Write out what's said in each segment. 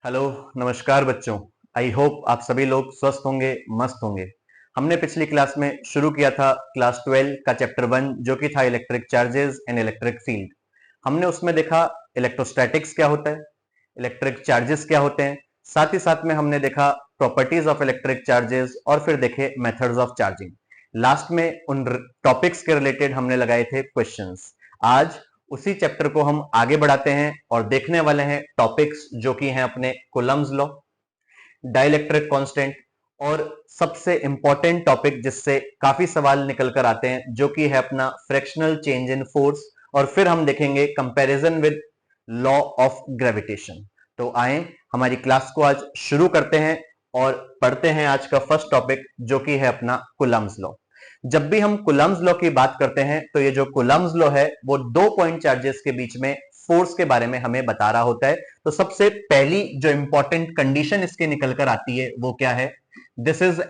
Hello, नमस्कार बच्चों। आई hope आप सभी लोग स्वस्थ होंगे, मस्त होंगे। हमने पिछली क्लास में शुरू किया था क्लास 12 का चैप्टर 1 जो कि था electric charges and electric field. हमने उसमें देखा इलेक्ट्रोस्टैटिक्स क्या होता है, इलेक्ट्रिक चार्जेस क्या होते हैं, साथ ही साथ में हमने देखा प्रॉपर्टीज ऑफ इलेक्ट्रिक चार्जेस और फिर देखे मेथड्स ऑफ चार्जिंग। लास्ट में उन टॉपिक्स के रिलेटेड हमने लगाए थे क्वेश्चंस। आज उसी चैप्टर को हम आगे बढ़ाते हैं और देखने वाले हैं टॉपिक्स जो कि हैं अपने कूलम्ब्स लॉ, डाइलेक्ट्रिक कांस्टेंट और सबसे इंपॉर्टेंट टॉपिक जिससे काफी सवाल निकल कर आते हैं जो कि है अपना फ्रैक्शनल चेंज इन फोर्स। और फिर हम देखेंगे comparison with law of gravitation. तो आए हमारी क्लास को आज शुरू करते हैं और पढ़ते हैं आज का फर्स्ट टॉपिक जो कि है अपना कूलम्ब्स लॉ। जब भी हम कूलम्ब्स लॉ की बात करते हैं तो ये जो कूलम्ब्स लॉ है वो दो पॉइंट चार्जेस के बीच में फोर्स के बारे में हमें बता रहा होता है। तो सबसे पहली जो इंपॉर्टेंट कंडीशन इसके निकल कर आती है वो क्या है? This is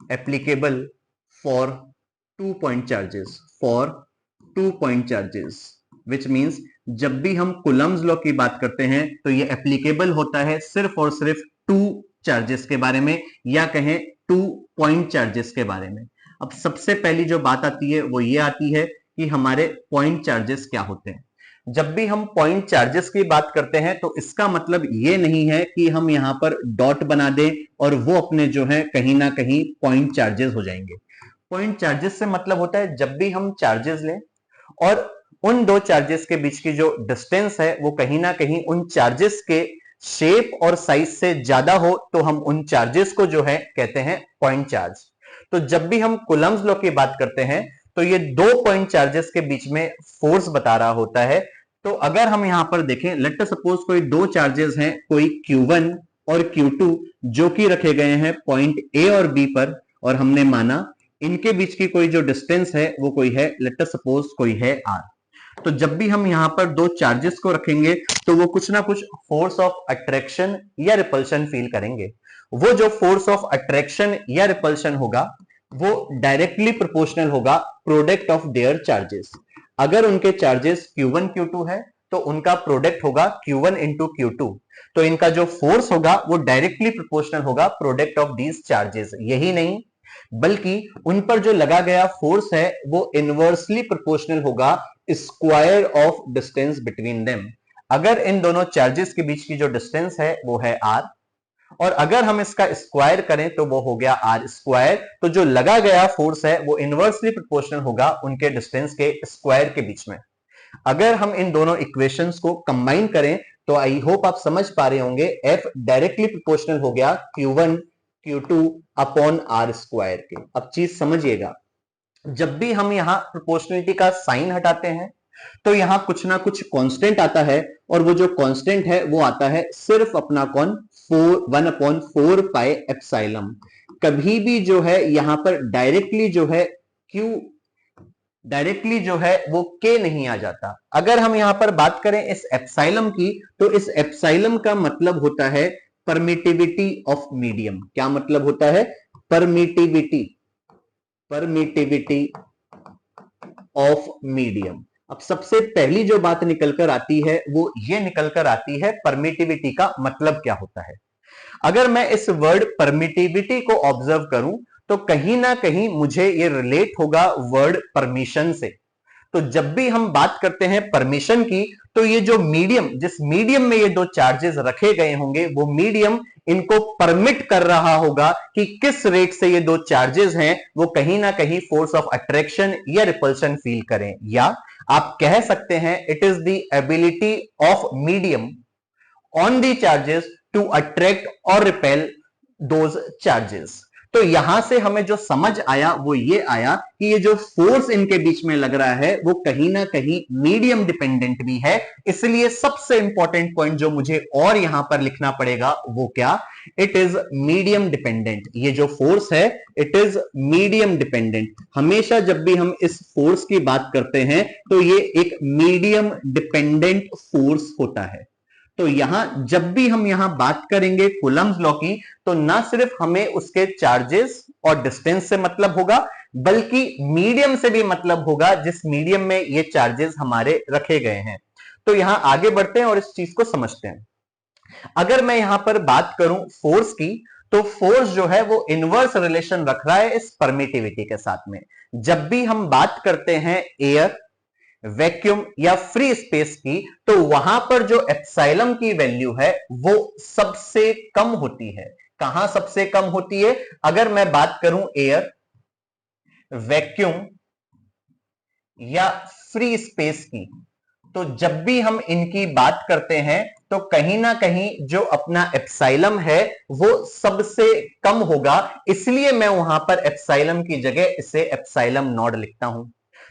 applicable for two point charges, which means जब भी हम कूलम्ब्स लॉ की बात करते हैं तो ये एप्लीकेबल होता है सिर्फ और सिर्फ टू चार्जेस के बारे में, या कहें टू पॉइंट चार्जेस के बारे में। अब सबसे पहली जो बात आती है वो ये आती है कि हमारे पॉइंट चार्जेस क्या होते हैं। जब भी हम पॉइंट चार्जेस की बात करते हैं तो इसका मतलब ये नहीं है कि हम यहां पर डॉट बना दें और वो अपने जो है कहीं ना कहीं पॉइंट चार्जेस हो जाएंगे। पॉइंट चार्जेस से मतलब होता है जब भी हम चार्जेस लें और उन दो चार्जेस के बीच की जो डिस्टेंस है वो कहीं ना कहीं उन चार्जेस के शेप और साइज से ज्यादा हो तो हम उन चार्जेस को जो है कहते हैं पॉइंट चार्ज। तो जब भी हम कूलम्ब्स लॉ की बात करते हैं तो ये दो पॉइंट चार्जेस के बीच में फोर्स बता रहा होता है। तो अगर हम यहां पर देखें, लेट सपोज कोई दो चार्जेस हैं, कोई Q1 और Q2 जो कि रखे गए हैं पॉइंट A और B पर, और हमने माना इनके बीच की कोई जो डिस्टेंस है वो कोई है, लेट सपोज कोई है R। तो जब भी हम यहां पर दो चार्जेस को रखेंगे तो वो कुछ ना कुछ फोर्स ऑफ अट्रैक्शन या रिपल्शन फील करेंगे। वो जो फोर्स ऑफ अट्रैक्शन या रिपल्शन होगा वो डायरेक्टली प्रोपोर्शनल होगा प्रोडक्ट ऑफ देयर चार्जेस। अगर उनके चार्जेस Q1 Q2 है तो उनका प्रोडक्ट होगा Q1 इंटू Q2। तो इनका जो फोर्स होगा वो डायरेक्टली प्रोपोर्शनल होगा प्रोडक्ट ऑफ दीज चार्जेस। यही नहीं बल्कि उन पर जो लगा गया फोर्स है वो इनवर्सली प्रोपोर्शनल होगा square of distance between them. अगर इन दोनों चार्जेस के बीच की जो डिस्टेंस है वो है r, और अगर हम इसका स्क्वायर करें तो वो हो गया r स्क्वायर। तो जो लगा गया फोर्स है वो इनवर्सली प्रोपोर्शनल होगा उनके डिस्टेंस के स्क्वायर के बीच में। अगर हम इन दोनों इक्वेशंस को कंबाइन करें तो आई होप आप समझ पा रहे होंगे, F डायरेक्टली प्रोपोर्शनल हो गया Q1 Q2 upon R square के। अब चीज समझिएगा, जब भी हम यहां प्रोपोर्शनलिटी का साइन हटाते हैं तो यहां कुछ ना कुछ कांस्टेंट आता है, और वो जो कांस्टेंट है वो आता है सिर्फ अपना कौन, 1/4 पाई एप्सिलॉन। कभी भी जो है यहां पर डायरेक्टली जो है वो k नहीं आ जाता। अगर हम यहां पर बात करें इस एप्सिलॉन की तो इस एप्सिलॉन का मतलब होता है परमिटिविटी ऑफ मीडियम। क्या मतलब होता है? Permittivity of medium. अब सबसे पहली जो बात निकलकर आती है वो ये निकलकर आती है परमिटिविटी का मतलब क्या होता है। अगर मैं इस वर्ड परमिटिविटी को ऑब्जर्व करूं तो कहीं ना कहीं मुझे ये रिलेट होगा वर्ड परमिशन से। तो जब भी हम बात करते हैं परमिशन की तो ये जो मीडियम, जिस मीडियम में ये दो चार्जेस रखे गए होंगे वो मीडियम इनको परमिट कर रहा होगा कि किस रेट से ये दो चार्जेस हैं वो कहीं ना कहीं फोर्स ऑफ अट्रैक्शन या रिपल्शन फील करें। या आप कह सकते हैं it is the ability of medium on the charges to attract और रिपेल दोज चार्जेस। तो यहां से हमें जो समझ आया वो ये आया कि ये जो फोर्स इनके बीच में लग रहा है वो कहीं ना कहीं मीडियम डिपेंडेंट भी है। इसलिए सबसे इंपॉर्टेंट पॉइंट जो मुझे और यहां पर लिखना पड़ेगा वो क्या, इट इज मीडियम डिपेंडेंट। ये जो फोर्स है इट इज मीडियम डिपेंडेंट। हमेशा जब भी हम इस फोर्स की बात करते हैं तो ये एक मीडियम डिपेंडेंट फोर्स होता है। तो यहां जब भी हम यहां बात करेंगे कूलम्ब्स लॉ की तो ना सिर्फ हमें उसके चार्जेस और डिस्टेंस से मतलब होगा बल्कि मीडियम से भी मतलब होगा जिस मीडियम में ये चार्जेस हमारे रखे गए हैं। तो यहां आगे बढ़ते हैं और इस चीज को समझते हैं। अगर मैं यहां पर बात करूं फोर्स की, तो फोर्स जो है वो इनवर्स रिलेशन रख रहा है इस परमिटिविटी के साथ में। जब भी हम बात करते हैं एयर, वैक्यूम या फ्री स्पेस की, तो वहां पर जो एप्सिलॉन की वैल्यू है वो सबसे कम होती है। कहां सबसे कम होती है? अगर मैं बात करूं एयर, वैक्यूम या फ्री स्पेस की, तो जब भी हम इनकी बात करते हैं तो कहीं ना कहीं जो अपना एप्सिलॉन है वो सबसे कम होगा। इसलिए मैं वहां पर एप्सिलॉन की जगह इसे एप्सिलॉन नॉट लिखता हूं।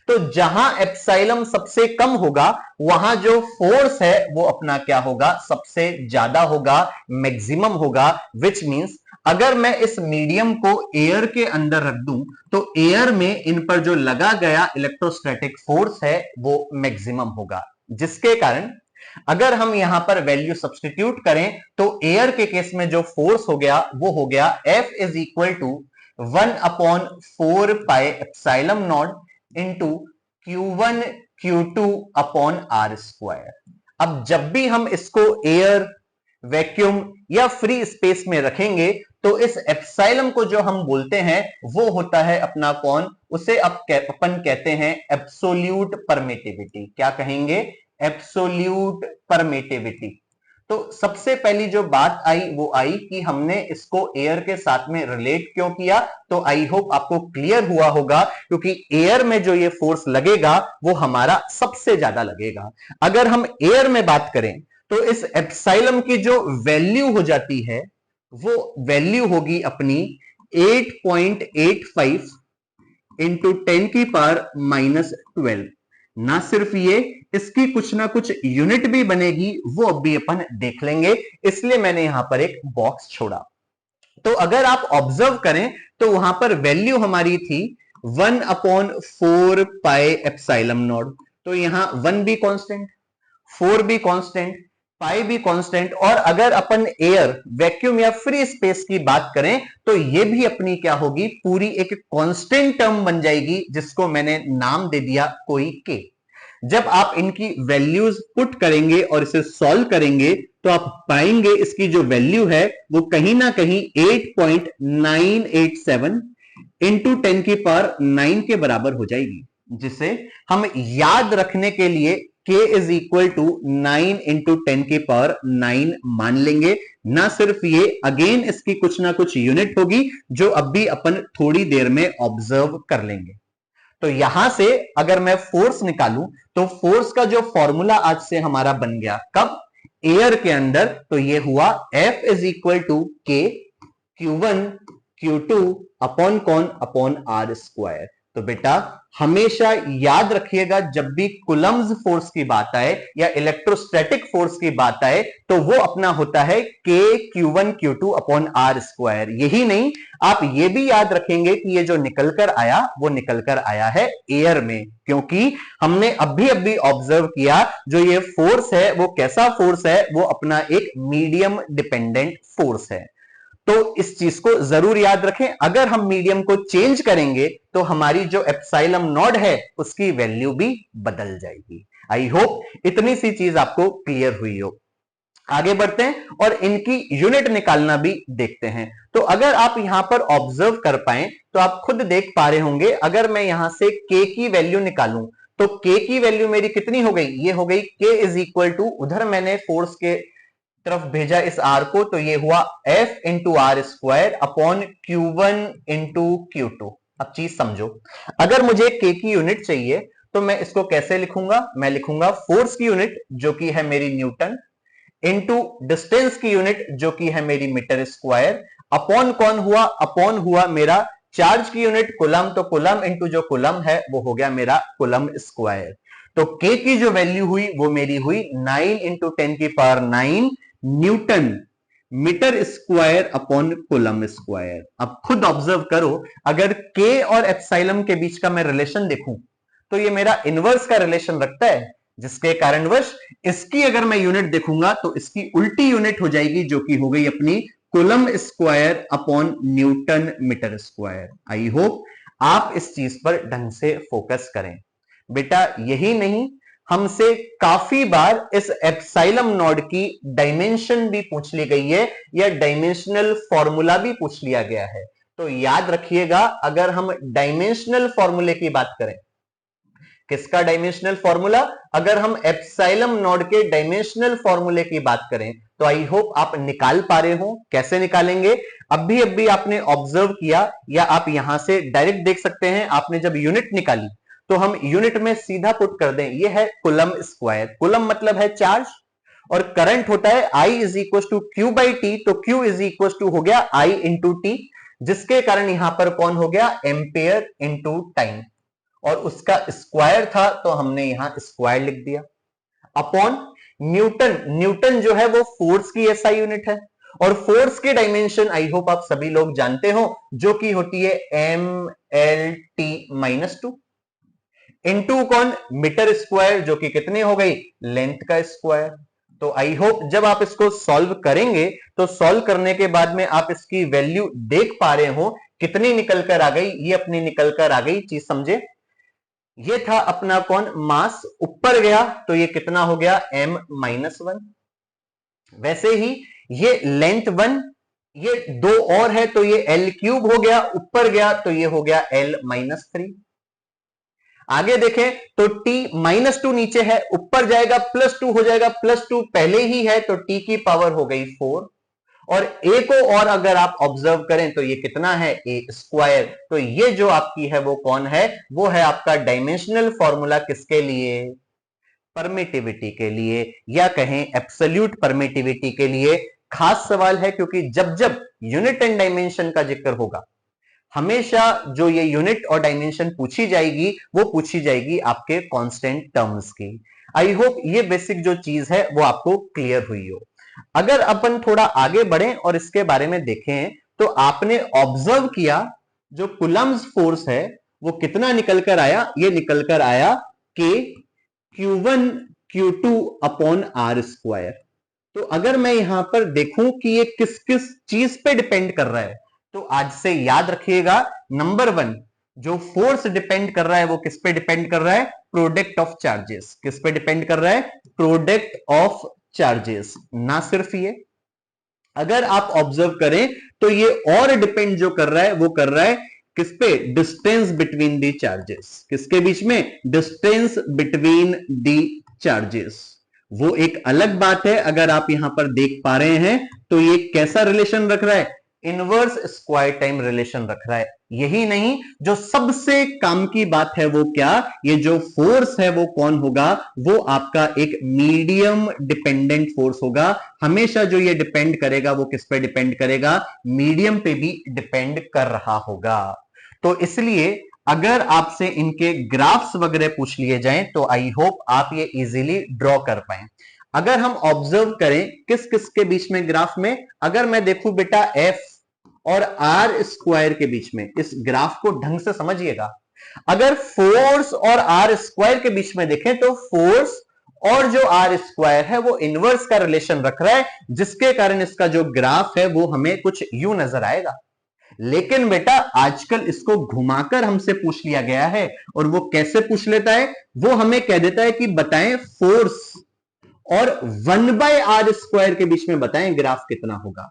तो जहां एप्सिलॉन सबसे कम होगा, वहां जो फोर्स है वो अपना क्या होगा? सबसे ज्यादा होगा, मैक्सिमम होगा। विच मींस अगर मैं इस मीडियम को एयर के अंदर रख दूं, तो एयर में इन पर जो लगा गया इलेक्ट्रोस्टैटिक फोर्स है वो मैक्सिमम होगा, जिसके कारण अगर हम यहां पर वैल्यू सब्स्टिट्यूट करें तो एयर के केस में जो फोर्स हो गया वो हो गया F is equal to 1/4 pi epsilon naught into Q1 Q2 upon R square. अब जब भी हम इसको एयर, वैक्यूम या फ्री स्पेस में रखेंगे तो इस एप्सिलॉन को जो हम बोलते हैं वो होता है अपना कौन? उसे अपन कहते हैं एब्सोल्यूट परमिटिविटी। क्या कहेंगे? Absolute permittivity. तो सबसे पहली जो बात आई वो आई कि हमने इसको एयर के साथ में रिलेट क्यों किया। तो आई होप आपको क्लियर हुआ होगा, क्योंकि एयर में जो ये फोर्स लगेगा वो हमारा सबसे ज्यादा लगेगा। अगर हम एयर में बात करें तो इस एप्सिलॉन की जो वैल्यू हो जाती है वो वैल्यू होगी अपनी 8.85 इंटू 10 की पावर -12। ना सिर्फ ये, इसकी कुछ ना कुछ यूनिट भी बनेगी, वो अभी अपन देख लेंगे, इसलिए मैंने यहां पर एक बॉक्स छोड़ा। तो अगर आप ऑब्जर्व करें तो वहां पर वैल्यू हमारी थी 1/4 पाई एप्सिलॉन नॉट। तो यहां 1 भी कांस्टेंट, 4 भी कांस्टेंट, पाई भी कांस्टेंट, और अगर अपन एयर, वैक्यूम या फ्री स्पेस की बात करें तो ये भी अपनी क्या होगी? पूरी एक कांस्टेंट टर्म बन जाएगी, जिसको मैंने नाम दे दिया कोई के। जब आप इनकी वैल्यूज पुट करेंगे और इसे सॉल्व करेंगे तो आप पाएंगे इसकी जो वैल्यू है वो कहीं ना कहीं 8.987 इंटू 10 की पावर 9 के बराबर हो जाएगी, जिसे हम याद रखने के लिए k is equal to 9 into 10 की पावर 9 मान लेंगे। ना सिर्फ ये, अगेन इसकी कुछ ना कुछ यूनिट होगी जो अब भी अपन थोड़ी देर में ऑब्जर्व कर लेंगे। तो यहां से अगर मैं फोर्स निकालूं तो फोर्स का जो फॉर्मूला आज से हमारा बन गया, कब? एयर के अंदर, तो ये हुआ F is equal to K Q1 Q2 upon कौन? Upon R square. तो बेटा हमेशा याद रखिएगा, जब भी कूलम्ब्स फोर्स की बात आए या इलेक्ट्रोस्टैटिक फोर्स की बात आए तो वो अपना होता है के Q1 Q2 upon R square. यही नहीं, आप ये भी याद रखेंगे कि ये जो निकलकर आया वो निकलकर आया है एयर में, क्योंकि हमने अभी ऑब्जर्व किया जो ये फोर्स है वो कैसा फोर्स है? वो अपना एक मीडियम डिपेंडेंट फोर्स है। तो इस चीज को जरूर याद रखें, अगर हम मीडियम को चेंज करेंगे तो हमारी जो एप्सिलॉन नॉट है उसकी वैल्यू भी बदल जाएगी। आई होप इतनी सी चीज आपको क्लियर हुई हो। आगे बढ़ते हैं और इनकी यूनिट निकालना भी देखते हैं। तो अगर आप यहां पर ऑब्जर्व कर पाए तो आप खुद देख पा रहे होंगे, अगर मैं यहां से k की वैल्यू निकालूं तो k की वैल्यू मेरी कितनी हो गई? ये हो गई k इज इक्वल टू, उधर मैंने फोर्स के तरफ भेजा इस आर को, तो ये हुआ F into R square upon Q1 into Q2। अब चीज समझो, अगर मुझे K की यूनिट चाहिए तो मैं इसको कैसे लिखूंगा? मैं लिखूंगा फोर्स की यूनिट जो कि है मेरी न्यूटन, इंटू डिस्टेंस की यूनिट जो कि है मेरी मीटर स्क्वायर, अपॉन कौन हुआ? अपॉन हुआ मेरा चार्ज की यूनिट कूलम, तो कूलम इंटू जो कूलम है वो हो गया मेरा कूलम स्क्वायर। तो K की जो वैल्यू हुई वो मेरी हुई 9 इंटू 10 की power 9 newton metre square upon coulomb square. अब खुद ऑब्जर्व करो, अगर K और एप्सिलॉन के बीच का मैं रिलेशन देखूं तो ये मेरा इनवर्स का रिलेशन रखता है, जिसके कारणवश इसकी अगर मैं यूनिट देखूंगा तो इसकी उल्टी यूनिट हो जाएगी, जो कि हो गई अपनी coulomb square upon newton metre square. I hope आप इस चीज पर ढंग से फोकस करें। बेटा यही नहीं, हमसे काफी बार इस एप्सिलॉन नॉट की डायमेंशन भी पूछ ली गई है या डायमेंशनल फॉर्मूला भी पूछ लिया गया है। तो याद रखिएगा, अगर हम डायमेंशनल फॉर्मूले की बात करें, किसका डायमेंशनल फॉर्मूला, अगर हम एप्सिलॉन नॉट के डायमेंशनल फॉर्मूले की बात करें तो आई होप आप निकाल पा रहे हो। कैसे निकालेंगे, अभी आपने ऑब्जर्व किया या आप यहां से डायरेक्ट देख सकते हैं, आपने जब यूनिट निकाली तो हम यूनिट में सीधा पुट कर दें, ये है कूलम स्क्वायर। कूलम मतलब है चार्ज और करंट होता है I is equal to Q by T, तो Q इज इक्वल टू हो गया I इंटू टी, जिसके कारण यहां पर कौन हो गया, एम्पेयर इंटू टाइम, और उसका स्क्वायर था तो हमने यहां स्क्वायर लिख दिया अपॉन न्यूटन। न्यूटन जो है वो फोर्स की एसआई यूनिट है और फोर्स के डायमेंशन आई होप आप सभी लोग जानते हो, जो कि होती है MLT-2 इंटू कौन, मीटर स्क्वायर, जो कि कितनी हो गई, लेंथ का स्क्वायर। तो आई होप जब आप इसको सॉल्व करेंगे तो सॉल्व करने के बाद में आप इसकी वैल्यू देख पा रहे हो कितनी निकल कर आ गई, ये अपनी निकल कर आ गई, चीज समझे। ये था अपना कौन, मास, ऊपर गया तो ये कितना हो गया, M-1। वैसे ही ये लेंथ 1, ये 2 और है तो ये L³ हो गया, ऊपर गया तो ये हो गया L-3। आगे देखें तो T-2 नीचे है, ऊपर जाएगा +2 हो जाएगा, +2 पहले ही है तो T की पावर हो गई 4, और A को और अगर आप ऑब्जर्व करें तो ये कितना है, A²। तो ये जो आपकी है वो कौन है, वो है आपका डायमेंशनल फॉर्मूला, किसके लिए, परमिटिविटी के लिए, या कहें एब्सोल्यूट परमिटिविटी के लिए। खास सवाल है क्योंकि जब जब यूनिट एंड डायमेंशन का जिक्र होगा, हमेशा जो ये यूनिट और डायमेंशन पूछी जाएगी वो पूछी जाएगी आपके कांस्टेंट टर्म्स की। आई होप ये बेसिक जो चीज है वो आपको क्लियर हुई हो। अगर अपन थोड़ा आगे बढ़ें और इसके बारे में देखें तो आपने ऑब्जर्व किया जो कूलम्स फोर्स है वो कितना निकल कर आया, ये निकल कर आया कि Q1 Q2 अपॉन R²। तो अगर मैं यहां पर देखूं कि ये किस किस चीज पे डिपेंड कर रहा है, तो आज से याद रखिएगा, नंबर 1 जो फोर्स डिपेंड कर रहा है वो किस पे डिपेंड कर रहा है, प्रोडक्ट ऑफ चार्जेस। किस पे डिपेंड कर रहा है, प्रोडक्ट ऑफ चार्जेस। ना सिर्फ ये, अगर आप ऑब्जर्व करें तो ये और डिपेंड जो कर रहा है वो कर रहा है किस पे, डिस्टेंस बिटवीन दी चार्जेस। किसके बीच में, डिस्टेंस बिटवीन दी चार्जेस। वो एक अलग बात है, अगर आप यहां पर देख पा रहे हैं तो ये कैसा रिलेशन रख रहा है, इनवर्स स्क्वायर टाइम रिलेशन रख रहा है। यही नहीं, जो सबसे काम की बात है वो क्या, ये जो फोर्स है वो कौन होगा, वो आपका एक मीडियम डिपेंडेंट फोर्स होगा। हमेशा जो ये डिपेंड करेगा वो किस पे डिपेंड करेगा, मीडियम पे भी डिपेंड कर रहा होगा। तो इसलिए अगर आपसे इनके ग्राफ्स वगैरह पूछ लिए जाएं तो आई होप आप ये इजीली ड्रॉ कर पाए। अगर हम ऑब्जर्व करें किस किस के बीच में ग्राफ में, अगर मैं देखूं बेटा F और R² के बीच में, इस ग्राफ को ढंग से समझिएगा। अगर फोर्स और R² के बीच में देखें तो फोर्स और जो R² है वो इनवर्स का रिलेशन रख रहा है, जिसके कारण इसका जो ग्राफ है वो हमें कुछ यूं नजर आएगा। लेकिन बेटा आजकल इसको घुमाकर हमसे पूछ लिया गया है, और वो कैसे पूछ लेता है, वो हमें कह देता है कि बताएं फोर्स और 1/R² के बीच में बताएं ग्राफ कितना होगा।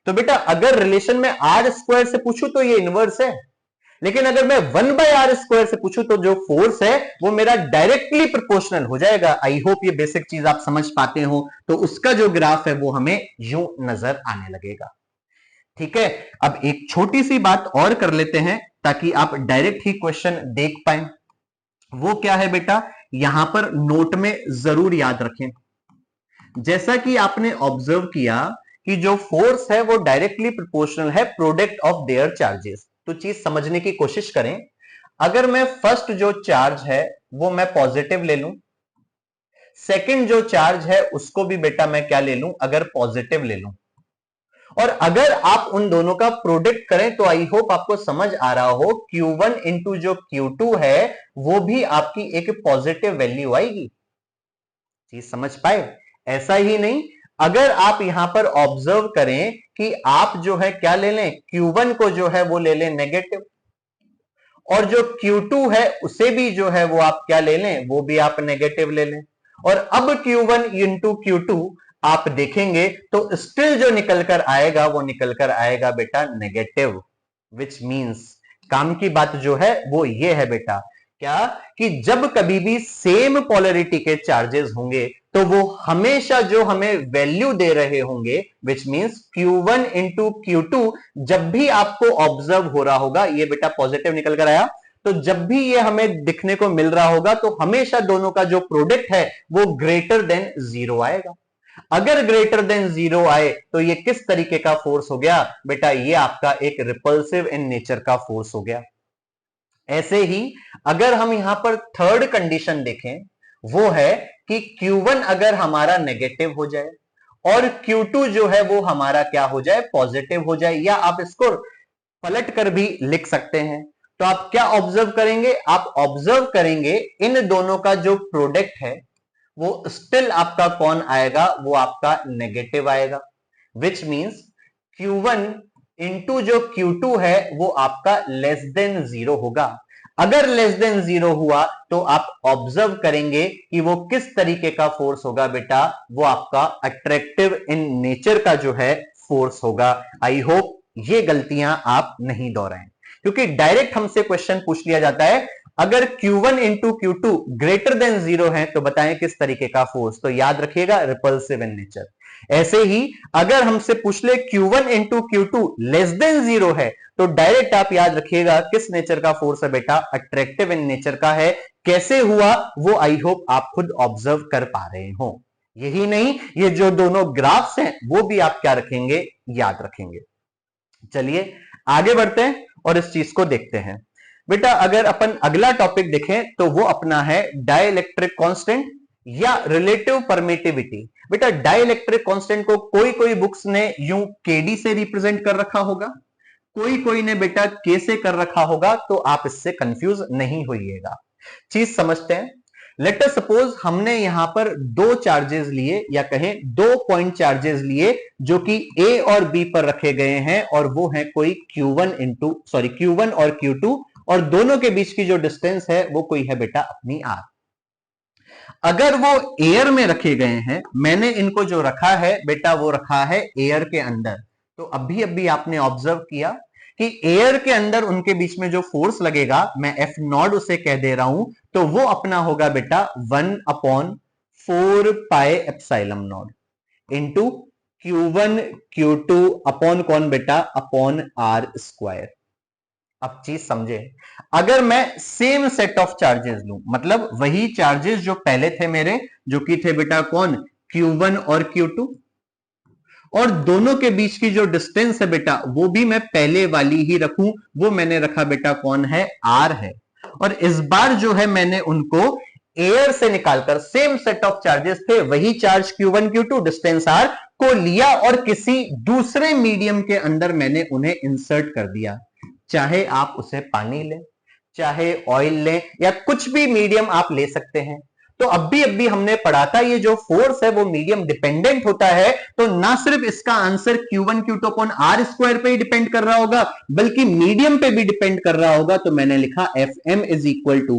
तो बेटा अगर रिलेशन में R² से पूछूं तो ये इनवर्स है, लेकिन अगर मैं 1/R² से पूछूं तो जो फोर्स है वो मेरा डायरेक्टली प्रोपोर्शनल हो जाएगा। आई होप ये बेसिक चीज आप समझ पाते हो, तो उसका जो ग्राफ है वो हमें यूं नजर आने लगेगा। ठीक है, अब एक छोटी सी बात और कर लेते हैं ताकि आप डायरेक्ट ही क्वेश्चन देख पाए। वो क्या है बेटा, यहां पर नोट में जरूर याद रखें, जैसा कि आपने ऑब्जर्व किया कि जो फोर्स है वो डायरेक्टली प्रोपोर्शनल है प्रोडक्ट ऑफ देयर चार्जेस। तो चीज समझने की कोशिश करें। अगर मैं फर्स्ट जो चार्ज है वो मैं पॉजिटिव ले लूं, सेकंड जो चार्ज है उसको भी बेटा मैं क्या ले लूं, अगर पॉजिटिव ले लूं, और अगर आप उन दोनों का प्रोडक्ट करें तो आई होप आपको समझ आ रहा हो, Q1 इंटू जो Q2 है वो भी आपकी एक पॉजिटिव वैल्यू आएगी। चीज समझ पाए। ऐसा ही नहीं, अगर आप यहां पर ऑब्जर्व करें कि आप जो है क्या ले लें, Q1 को जो है वो ले लें नेगेटिव, और जो Q2 है उसे भी जो है वो आप क्या ले लें, वो भी आप नेगेटिव ले लें। और अब Q1 इंटू Q2 आप देखेंगे तो स्टिल जो निकल कर आएगा वो निकल कर आएगा बेटा नेगेटिव, विच मीन्स काम की बात जो है वो ये है बेटा, क्या कि जब कभी भी सेम पोलैरिटी के चार्जेस होंगे तो वो हमेशा जो हमें वैल्यू दे रहे होंगे, which means Q1 into Q2, जब भी आपको ऑब्जर्व हो रहा होगा, ये बेटा पॉजिटिव निकल कर आया, तो जब भी ये हमें दिखने को मिल रहा होगा तो हमेशा दोनों का जो प्रोडक्ट है वो ग्रेटर देन जीरो आएगा। अगर ग्रेटर देन जीरो आए तो ये किस तरीके का फोर्स हो गया बेटा, ये आपका एक रिपल्सिव इन नेचर का फोर्स हो गया। ऐसे ही अगर हम यहां पर थर्ड कंडीशन देखें, वो है कि Q1 अगर हमारा नेगेटिव हो जाए और Q2 जो है वो हमारा क्या हो जाए, पॉजिटिव हो जाए, या आप इसको पलट कर भी लिख सकते हैं, तो आप क्या ऑब्जर्व करेंगे, आप ऑब्जर्व करेंगे इन दोनों का जो प्रोडक्ट है वो स्टिल आपका कौन आएगा, वो आपका नेगेटिव आएगा, विच मींस Q1 इंटू जो Q2 है वो आपका लेस देन जीरो होगा। अगर लेस देन जीरो हुआ तो आप ऑब्जर्व करेंगे कि वो किस तरीके का फोर्स होगा बेटा, वो आपका अट्रैक्टिव इन नेचर का जो है फोर्स होगा। आई होप ये गलतियां आप नहीं दोहराएं, क्योंकि डायरेक्ट हमसे क्वेश्चन पूछ लिया जाता है अगर Q1 into Q2 greater than zero है तो बताएं किस तरीके का फोर्स, तो याद रखिएगा रिपल्सिव इन नेचर। ऐसे ही अगर हमसे पूछ ले Q1 into Q2 less than zero है तो डायरेक्ट आप याद रखिएगा किस नेचर का फोर्स है बेटा, अट्रैक्टिव इन नेचर का है। कैसे हुआ वो आई होप आप खुद ऑब्जर्व कर पा रहे हो। यही नहीं, ये जो दोनों ग्राफ्स हैं वो भी आप क्या रखेंगे, याद रखेंगे। चलिए आगे बढ़ते हैं और इस चीज को देखते हैं। बेटा अगर अपन अगला टॉपिक देखें तो वो अपना है डाइलेक्ट्रिक कांस्टेंट या रिलेटिव परमिटिविटी। बेटा डाइलेक्ट्रिक कांस्टेंट को कोई कोई बुक्स ने यूं केडी से रिप्रेजेंट कर रखा होगा, कोई कोई ने बेटा के से कर रखा होगा, तो आप इससे कंफ्यूज नहीं होइएगा। चीज समझते हैं। लेट अस सपोज हमने यहां पर दो चार्जेस लिए या कहें दो पॉइंट चार्जेस लिए जो कि ए और बी पर रखे गए हैं, और वो है कोई Q1 और Q2, और दोनों के बीच की जो डिस्टेंस है वो कोई है बेटा अपनी R। अगर वो एयर में रखे गए हैं, मैंने इनको जो रखा है बेटा वो रखा है एयर के अंदर, तो अभी अभी आपने ऑब्जर्व किया कि एयर के अंदर उनके बीच में जो फोर्स लगेगा, मैं F0 उसे कह दे रहा हूं, तो वो अपना होगा बेटा 1/4 pi epsilon naught into Q1 Q2 upon कौन बेटा, अपॉन R स्क्वायर। अब चीज समझे, अगर मैं सेम सेट ऑफ चार्जेस लूं, मतलब वही चार्जेस जो पहले थे मेरे, जो कि थे बेटा कौन, Q1 और Q2, और दोनों के बीच की जो डिस्टेंस है बेटा वो भी मैं पहले वाली ही रखूं, वो मैंने रखा बेटा कौन है, R है। और इस बार जो है मैंने उनको एयर से निकालकर, सेम सेट ऑफ चार्जेस थे, वही charge Q1 Q2 distance R को लिया और किसी दूसरे मीडियम के अंदर मैंने उन्हें इंसर्ट कर दिया। चाहे आप उसे पानी लें, चाहे ऑयल लें, या कुछ भी मीडियम आप ले सकते हैं। तो अभी हमने पढ़ा था ये जो फोर्स है वो मीडियम डिपेंडेंट होता है, तो ना सिर्फ इसका answer Q1 Q2 upon R square पे ही डिपेंड कर रहा होगा, बल्कि मीडियम पे भी डिपेंड कर रहा होगा। तो मैंने लिखा Fm इज इक्वल टू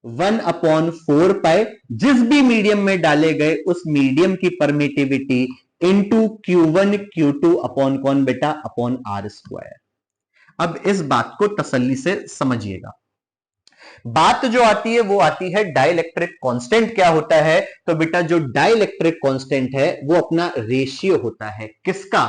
1/4 पाई, जिस भी मीडियम में डाले गए उस मीडियम की permittivity into Q1 Q2 upon कौन बेटा, अपॉन R स्क्वायर। अब इस बात को तसल्ली से समझिएगा। बात जो आती है वो आती है डाइलेक्ट्रिक कांस्टेंट क्या होता है। तो बेटा जो डाइलेक्ट्रिक कांस्टेंट है वो अपना रेशियो होता है किसका,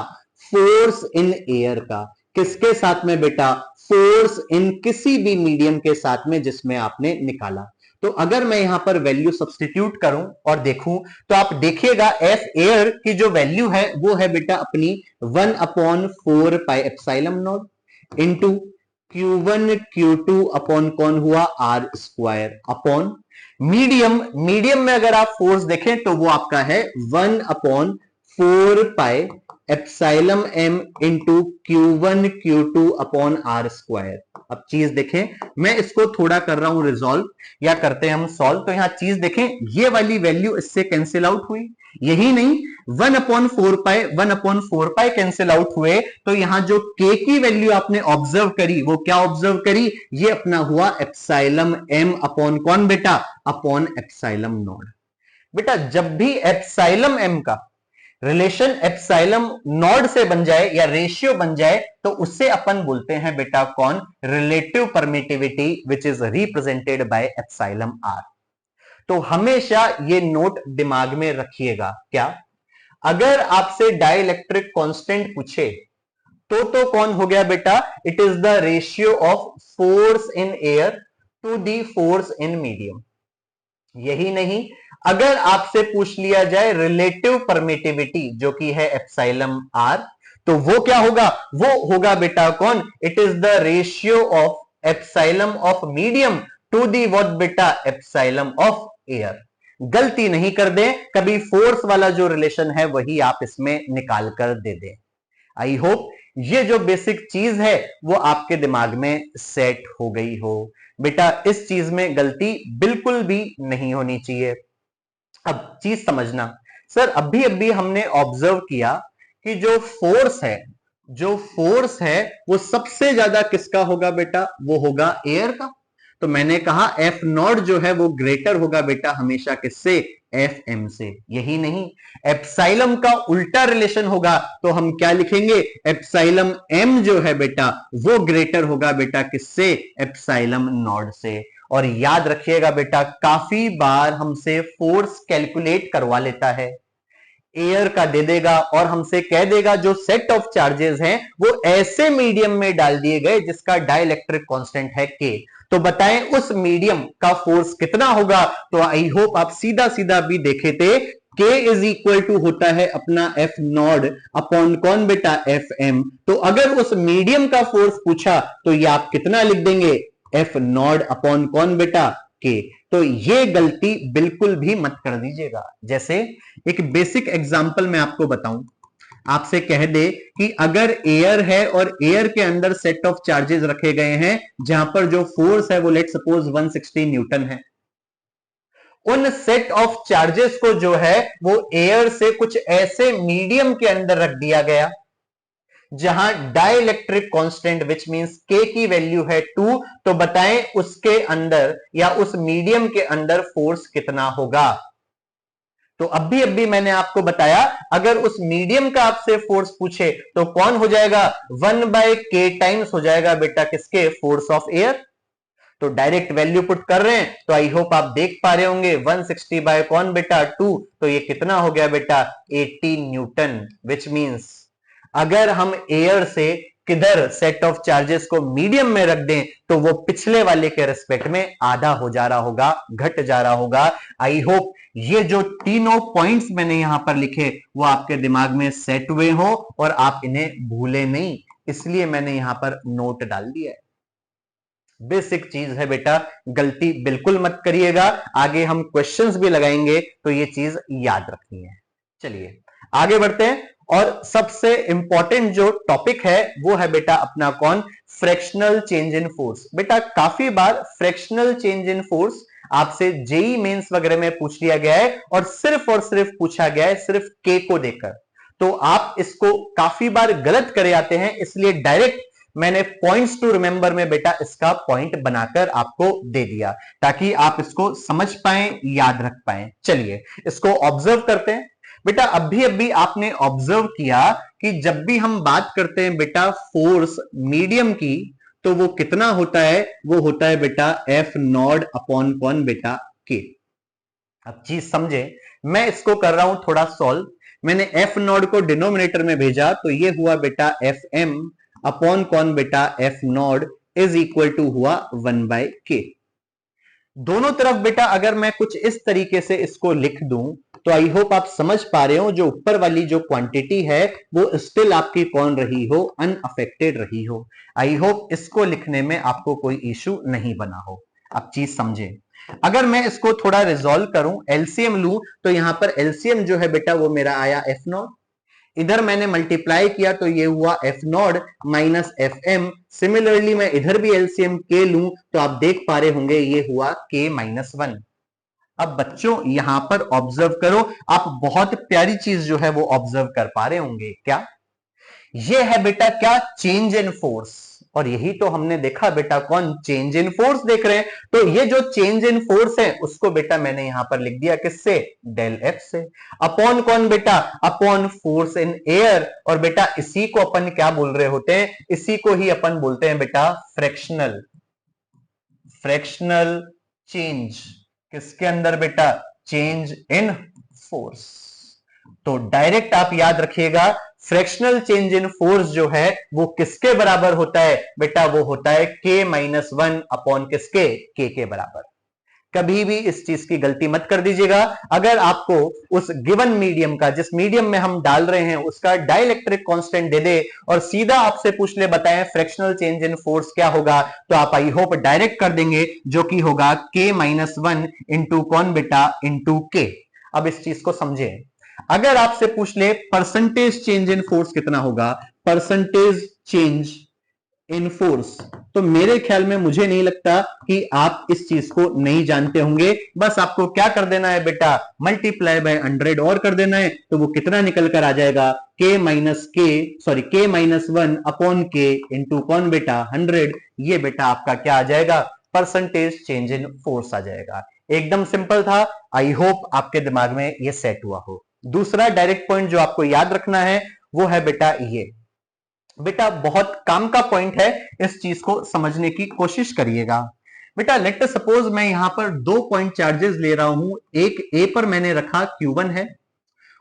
फोर्स इन एयर का। किसके साथ में बेटा, फोर्स इन किसी भी मीडियम के साथ में जिसमें आपने निकाला। तो अगर मैं यहां पर वैल्यू सब्स्टिट्यूट करूं और देखूं तो आप देखिएगा एफ एयर की जो वैल्यू है वो है बेटा अपनी 1/4 pi epsilon naught into Q1 Q2 upon कौन हुआ, R स्क्वायर, अपॉन मीडियम में अगर आप फोर्स देखें तो वो आपका है 1/4 pi epsilon m into Q1 Q2 upon R square. अब चीज देखें, मैं इसको थोड़ा कर रहा हूं रिजॉल्व, या करते हैं हम सॉल्व। तो यहां चीज देखें, ये वाली वैल्यू इससे कैंसिल आउट हुई, यही नहीं 1/4 पाई कैंसिल आउट हुए। तो यहां जो k की वैल्यू आपने ऑब्जर्व करी, वो क्या ऑब्जर्व करी, ये अपना हुआ एप्सिलम m अपॉन कौन बेटा, अपॉन एप्सिलम नॉट। बेटा जब भी एप्सिलम m का रिलेशन एप्सिलम नॉड से बन जाए या रेशियो बन जाए, तो उससे अपन बोलते हैं बेटा कौन, relative permittivity, which is represented by epsilon r। तो हमेशा ये नोट दिमाग में रखिएगा। क्या, अगर आपसे डाइलेक्ट्रिक कांस्टेंट पूछे तो कौन हो गया बेटा, it is the ratio of force in air to the force in medium. यही नहीं, अगर आपसे पूछ लिया जाए रिलेटिव परमिटिविटी जो कि है एप्सिलम r, तो वो क्या होगा, वो होगा बेटा कौन, it is the ratio of epsilon of medium to the what बेटा, एप्सिलम ऑफ एयर। गलती नहीं कर दें कभी, फोर्स वाला जो रिलेशन है वही आप इसमें निकाल कर दे दें। आई होप ये जो बेसिक चीज है वो आपके दिमाग में सेट हो गई हो। बेटा इस चीज में गलती बिल्कुल भी नहीं होनी चाहिए। अब चीज समझना, सर अभी अभी हमने ऑब्जर्व किया कि जो फोर्स है वो सबसे ज्यादा किसका होगा बेटा, वो होगा एयर का। तो मैंने कहा एफ नॉट जो है वो ग्रेटर होगा बेटा हमेशा किससे, एफ एम से। यही नहीं, एप्सिलम का उल्टा रिलेशन होगा, तो हम क्या लिखेंगे, एप्सिलम एम जो है बेटा वो ग्रेटर होगा बेटा किससे, एप्सिलम नॉट से। और याद रखिएगा बेटा, काफी बार हमसे फोर्स कैलकुलेट करवा लेता है, एयर का दे देगा और हमसे कह देगा जो सेट ऑफ चार्जेस हैं वो ऐसे मीडियम में डाल दिए गए जिसका डाइलेक्ट्रिक कांस्टेंट है के। तो बताएं उस मीडियम का फोर्स कितना होगा। तो आई होप आप सीधा सीधा भी देखे थे, K इज इक्वल टू होता है अपना एफ नॉड अपॉन कौन बेटा, एफ एम। तो अगर उस मीडियम का फोर्स पूछा तो ये आप कितना लिख देंगे, एफ नॉड अपॉन कौन बेटा, के। तो ये गलती बिल्कुल भी मत कर दीजिएगा। जैसे एक बेसिक एग्जांपल मैं आपको बताऊं, आपसे कह दे कि अगर एयर है और एयर के अंदर सेट ऑफ चार्जेस रखे गए हैं जहां पर जो फोर्स है वो लेट सपोज 160 न्यूटन है, उन सेट ऑफ चार्जेस को जो है वो एयर से कुछ ऐसे मीडियम के अंदर रख दिया गया जहां डाइलेक्ट्रिक कांस्टेंट विच मींस के की वैल्यू है 2। तो बताएं उसके अंदर या उस मीडियम के अंदर फोर्स कितना होगा। तो अभी मैंने आपको बताया, अगर उस मीडियम का आपसे फोर्स पूछे तो कौन हो जाएगा, 1/k टाइम्स हो जाएगा बेटा किसके, फोर्स ऑफ एयर। तो डायरेक्ट वैल्यू पुट कर रहे हैं, तो आई होप आप देख पा रहे होंगे 160 बाय कौन बेटा 2, तो ये कितना हो गया बेटा 80 न्यूटन। विच मींस अगर हम एयर से किधर सेट ऑफ चार्जेस को मीडियम में रख दें तो वो पिछले वाले के रिस्पेक्ट में आधा हो जा रहा होगा, घट जा रहा होगा। आई होप ये जो तीनों पॉइंट्स मैंने यहां पर लिखे वो आपके दिमाग में सेट हुए हो और आप इन्हें भूले नहीं, इसलिए मैंने यहां पर नोट डाल दिया है। बेसिक चीज है बेटा, गलती बिल्कुल मत करिएगा। आगे हम क्वेश्चंस भी लगाएंगे तो ये चीज याद रखनी है। चलिए आगे बढ़ते हैं, और सबसे इंपॉर्टेंट जो टॉपिक है वो है बेटा अपना कौन, फ्रैक्शनल चेंज इन फोर्स। बेटा काफी बार फ्रैक्शनल चेंज इन फोर्स आपसे जेई मेंस वगैरह में पूछ लिया गया है और सिर्फ पूछा गया है सिर्फ के को देकर। तो आप इसको काफी बार गलत करे आते हैं, इसलिए डायरेक्ट मैंने पॉइंट्स टू रिमेंबर में बेटा इसका पॉइंट बनाकर आपको दे दिया ताकि आप इसको समझ पाएं, याद रख पाएं। चलिए इसको ऑब्जर्व करते हैं। बेटा अभी आपने ऑब्जर्व किया कि जब भी हम बात करते हैं बेटा फोर्स मीडियम की, तो वो कितना होता है, वो होता है बेटा एफ नॉट अपॉन कौन बेटा के। अब चीज समझे, मैं इसको कर रहा हूं थोड़ा सॉल्व। मैंने एफ नॉट को डिनोमिनेटर में भेजा तो ये हुआ बेटा एफ एम अपॉन कौन बेटा, F naught is equal to हुआ 1/k। दोनों तरफ बेटा अगर मैं कुछ इस तरीके से इसको लिख दूं तो आई होप आप समझ पा रहे हो, जो ऊपर वाली जो क्वांटिटी है वो स्टिल आपकी कौन रही हो, अनअफेक्टेड रही हो। आई होप इसको लिखने में आपको कोई इश्यू नहीं बना हो। अब चीज समझे, अगर मैं इसको थोड़ा रिजॉल्व करूं, एलसीएम लूं, तो यहां पर एलसीएम जो है बेटा वो मेरा आया एफ नॉट, इधर मैंने मल्टीप्लाई किया तो ये हुआ F naught minus F M. Similarly मैं इधर भी एलसीएम के लूं तो आप देख पा रहे होंगे ये हुआ के माइनस वन। अब बच्चों यहां पर ऑब्जर्व करो, आप बहुत प्यारी चीज जो है वो ऑब्जर्व कर पा रहे होंगे। क्या ये है बेटा, क्या चेंज इन फोर्स। और यही तो हमने देखा बेटा, कौन चेंज इन फोर्स देख रहे हैं। तो ये जो चेंज इन फोर्स है उसको बेटा मैंने यहां पर लिख दिया किससे, डेल एफ से। अपॉन कौन बेटा, अपॉन फोर्स इन एयर। और बेटा इसी को अपन क्या बोल रहे होते हैं, इसी को ही अपन बोलते हैं बेटा फ्रैक्शनल चेंज। किसके अंदर बेटा, चेंज इन फोर्स। तो डायरेक्ट आप याद रखिएगा, फ्रैक्शनल चेंज इन फोर्स जो है वो किसके बराबर होता है बेटा, वो होता है के माइनस वन अपॉन किसके, के बराबर। कभी भी इस चीज की गलती मत कर दीजिएगा। अगर आपको उस गिवन मीडियम का, जिस मीडियम में हम डाल रहे हैं, उसका डाइलेक्ट्रिक कांस्टेंट दे दे और सीधा आपसे पूछ ले बताएं फ्रैक्शनल चेंज इन फोर्स क्या होगा, तो आप आई होप डायरेक्ट कर देंगे, जो कि होगा के माइनस वन इंटू कौन बेटा, इंटू के। अब इस चीज को समझे, अगर आपसे पूछ ले परसेंटेज चेंज इन फोर्स कितना होगा, परसेंटेज चेंज इन फोर्स, तो मेरे ख्याल में मुझे नहीं लगता कि आप इस चीज को नहीं जानते होंगे। बस आपको क्या कर देना है बेटा, मल्टीप्लाई बाय 100 और कर देना है, तो वो कितना निकल कर आ जाएगा, के माइनस वन अपॉन के इंटू कौन बेटा 100। ये बेटा आपका क्या आ जाएगा, परसेंटेज चेंज इन फोर्स आ जाएगा। एकदम सिंपल था, आई होप आपके दिमाग में ये सेट हुआ हो। दूसरा डायरेक्ट पॉइंट जो आपको याद रखना है वो है बेटा ये, बेटा बहुत काम का पॉइंट है, इस चीज को समझने की कोशिश करिएगा। बेटा लेट सपोज मैं यहां पर 2 पॉइंट चार्जेस ले रहा हूं, एक ए पर मैंने रखा Q1 है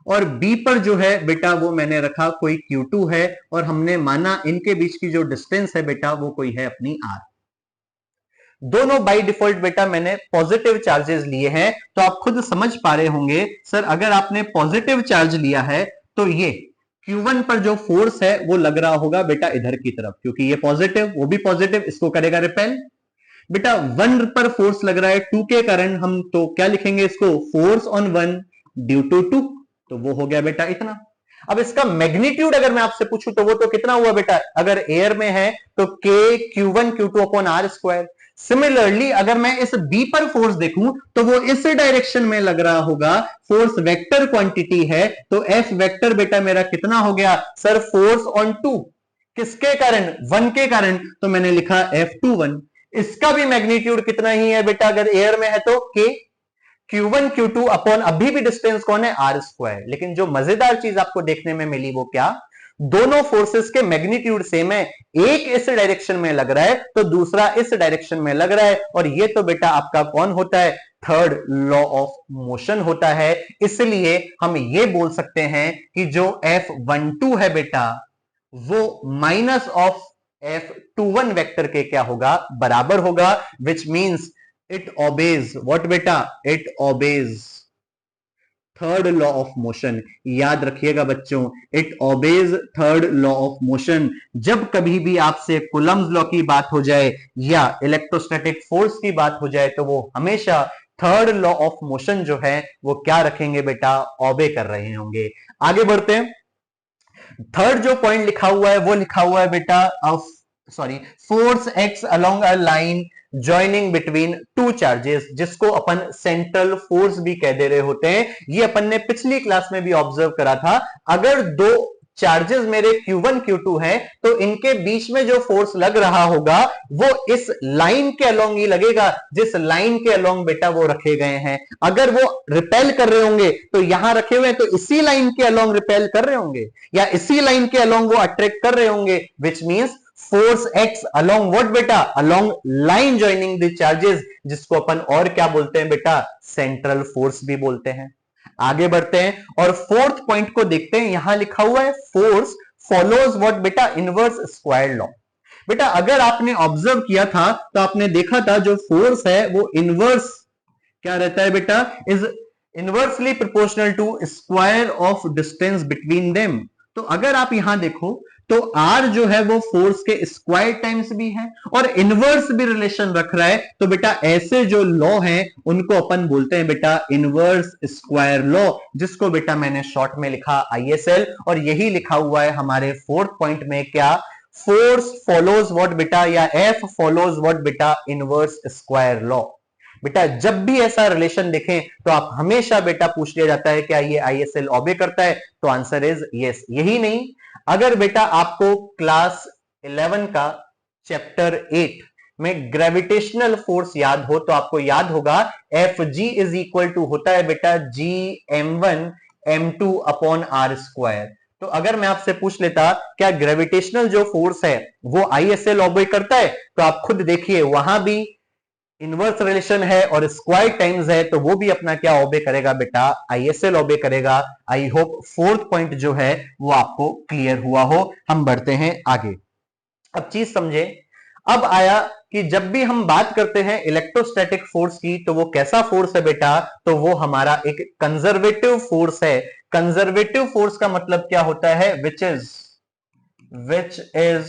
और बी पर जो है बेटा वो मैंने रखा कोई Q2 है, और हमने माना इनके बीच की जो डिस्टेंस है बेटा वो कोई है अपनी R। दोनों बाय डिफॉल्ट बेटा मैंने पॉजिटिव चार्जेस लिए हैं, तो आप खुद समझ पा रहे होंगे सर अगर आपने पॉजिटिव चार्ज लिया है तो ये Q1 पर जो फोर्स है वो लग रहा होगा बेटा इधर की तरफ, क्योंकि ये पॉजिटिव वो भी पॉजिटिव, इसको करेगा रिपेल। बेटा 1 पर फोर्स लग रहा है 2 के कारण, हम तो क्या लिखेंगे इसको, फोर्स ऑन 1 ड्यू टू 2, तो वो हो गया बेटा इतना। अब इसका मैग्नीट्यूड अगर मैं आपसे पूछूं तो वो तो कितना हुआ बेटा, अगर एयर में है तो के Q1 Q2 upon R square. Similarly अगर मैं इस बी पर फोर्स देखूं तो वो इस डायरेक्शन में लग रहा होगा, फोर्स वेक्टर क्वांटिटी है, तो एफ वेक्टर बेटा मेरा कितना हो गया सर, फोर्स ऑन 2, किसके कारण, 1 के कारण, तो मैंने लिखा F21। इसका भी मैग्नीट्यूड कितना ही है बेटा, अगर एयर में है तो के Q1 Q2 अपॉन अभी भी डिस्टेंस कौन है, R स्क्वायर। लेकिन जो मजेदार चीज आपको देखने में मिली वो क्या, दोनों फोर्सेस के मैग्नीट्यूड सेम है, एक इस डायरेक्शन में लग रहा है तो दूसरा इस डायरेक्शन में लग रहा है, और ये तो बेटा आपका कौन होता है, थर्ड लॉ ऑफ मोशन होता है। इसलिए हम ये बोल सकते हैं कि जो F12 है बेटा वो माइनस ऑफ F21 वेक्टर के क्या होगा, बराबर होगा, which means it obeys what बेटा, it obeys third law of motion. याद रखिएगा बच्चों, it obeys third law of motion. जब कभी भी आपसे कूलम्स लॉ की बात हो जाए या इलेक्ट्रोस्टैटिक फोर्स की बात हो जाए तो वो हमेशा थर्ड लॉ ऑफ मोशन जो है वो क्या रखेंगे बेटा, ओबे कर रहे होंगे। आगे बढ़ते हैं, थर्ड जो पॉइंट लिखा हुआ है वो लिखा हुआ है बेटा force X along a line joining between two charges, जिसको अपन सेंट्रल फोर्स भी कह दे रहे होते हैं। ये अपन ने पिछली क्लास में भी ऑब्जर्व करा था, अगर दो चार्जेस मेरे Q1 Q2 है तो इनके बीच में जो फोर्स लग रहा होगा वो इस लाइन के अलोंग ही लगेगा, जिस लाइन के अलोंग बेटा वो रखे गए हैं। अगर वो रिपेल कर रहे होंगे तो यहां रखे हुए हैं तो इसी लाइन के अलोंग रिपेल कर रहे होंगे, या इसी लाइन के अलोंग वो अट्रैक्ट कर रहे होंगे, which means force X along what बेटा, along line joining the charges, जिसको अपन और क्या बोलते हैं बेटा, सेंट्रल फोर्स भी बोलते हैं। आगे बढ़ते हैं और फोर्थ पॉइंट को देखते हैं, यहां लिखा हुआ है फोर्स फॉलोज व्हाट बेटा, इनवर्स स्क्वायर लॉ। बेटा अगर आपने ऑब्जर्व किया था तो आपने देखा था जो फोर्स है वो इनवर्स क्या रहता है बेटा, is inversely proportional to square of distance between them. तो अगर आप यहां देखो तो R जो है वो फोर्स के स्क्वायर टाइम्स भी है और इनवर्स भी रिलेशन रख रहा है। तो बेटा ऐसे जो लॉ हैं उनको अपन बोलते हैं बेटा इनवर्स स्क्वायर लॉ, जिसको बेटा मैंने शॉर्ट में लिखा ISL। और यही लिखा हुआ है हमारे फोर्थ पॉइंट में, क्या? फोर्स फॉलोज व्हाट बेटा, या F फॉलोज व्हाट बेटा, इनवर्स स्क्वायर लॉ। बेटा जब भी ऐसा रिलेशन देखें तो आप हमेशा बेटा पूछ लिया जाता है क्या ये ISL ओबे करता है, तो आंसर इज यस। यही नहीं, अगर बेटा आपको क्लास 11 का चैप्टर 8 में ग्रेविटेशनल फोर्स याद हो तो आपको याद होगा Fg इज इक्वल टू होता है बेटा Gm1m2 अपॉन आर स्क्वायर। तो अगर मैं आपसे पूछ लेता क्या ग्रेविटेशनल जो फोर्स है वो ISL ओबे करता है, तो आप खुद देखिए वहां भी इनवर्स रिलेशन है और स्क्वायर टाइम्स है, तो वो भी अपना क्या ओबे करेगा बेटा, ISL ओबे करेगा। आई होप फोर्थ पॉइंट जो है वो आपको क्लियर हुआ हो। हम बढ़ते हैं आगे। अब चीज समझे, अब आया कि जब भी हम बात करते हैं इलेक्ट्रोस्टैटिक फोर्स की तो वो कैसा फोर्स है बेटा, तो वो हमारा एक कंजर्वेटिव फोर्स है। कंजर्वेटिव फोर्स का मतलब क्या होता है, विच इज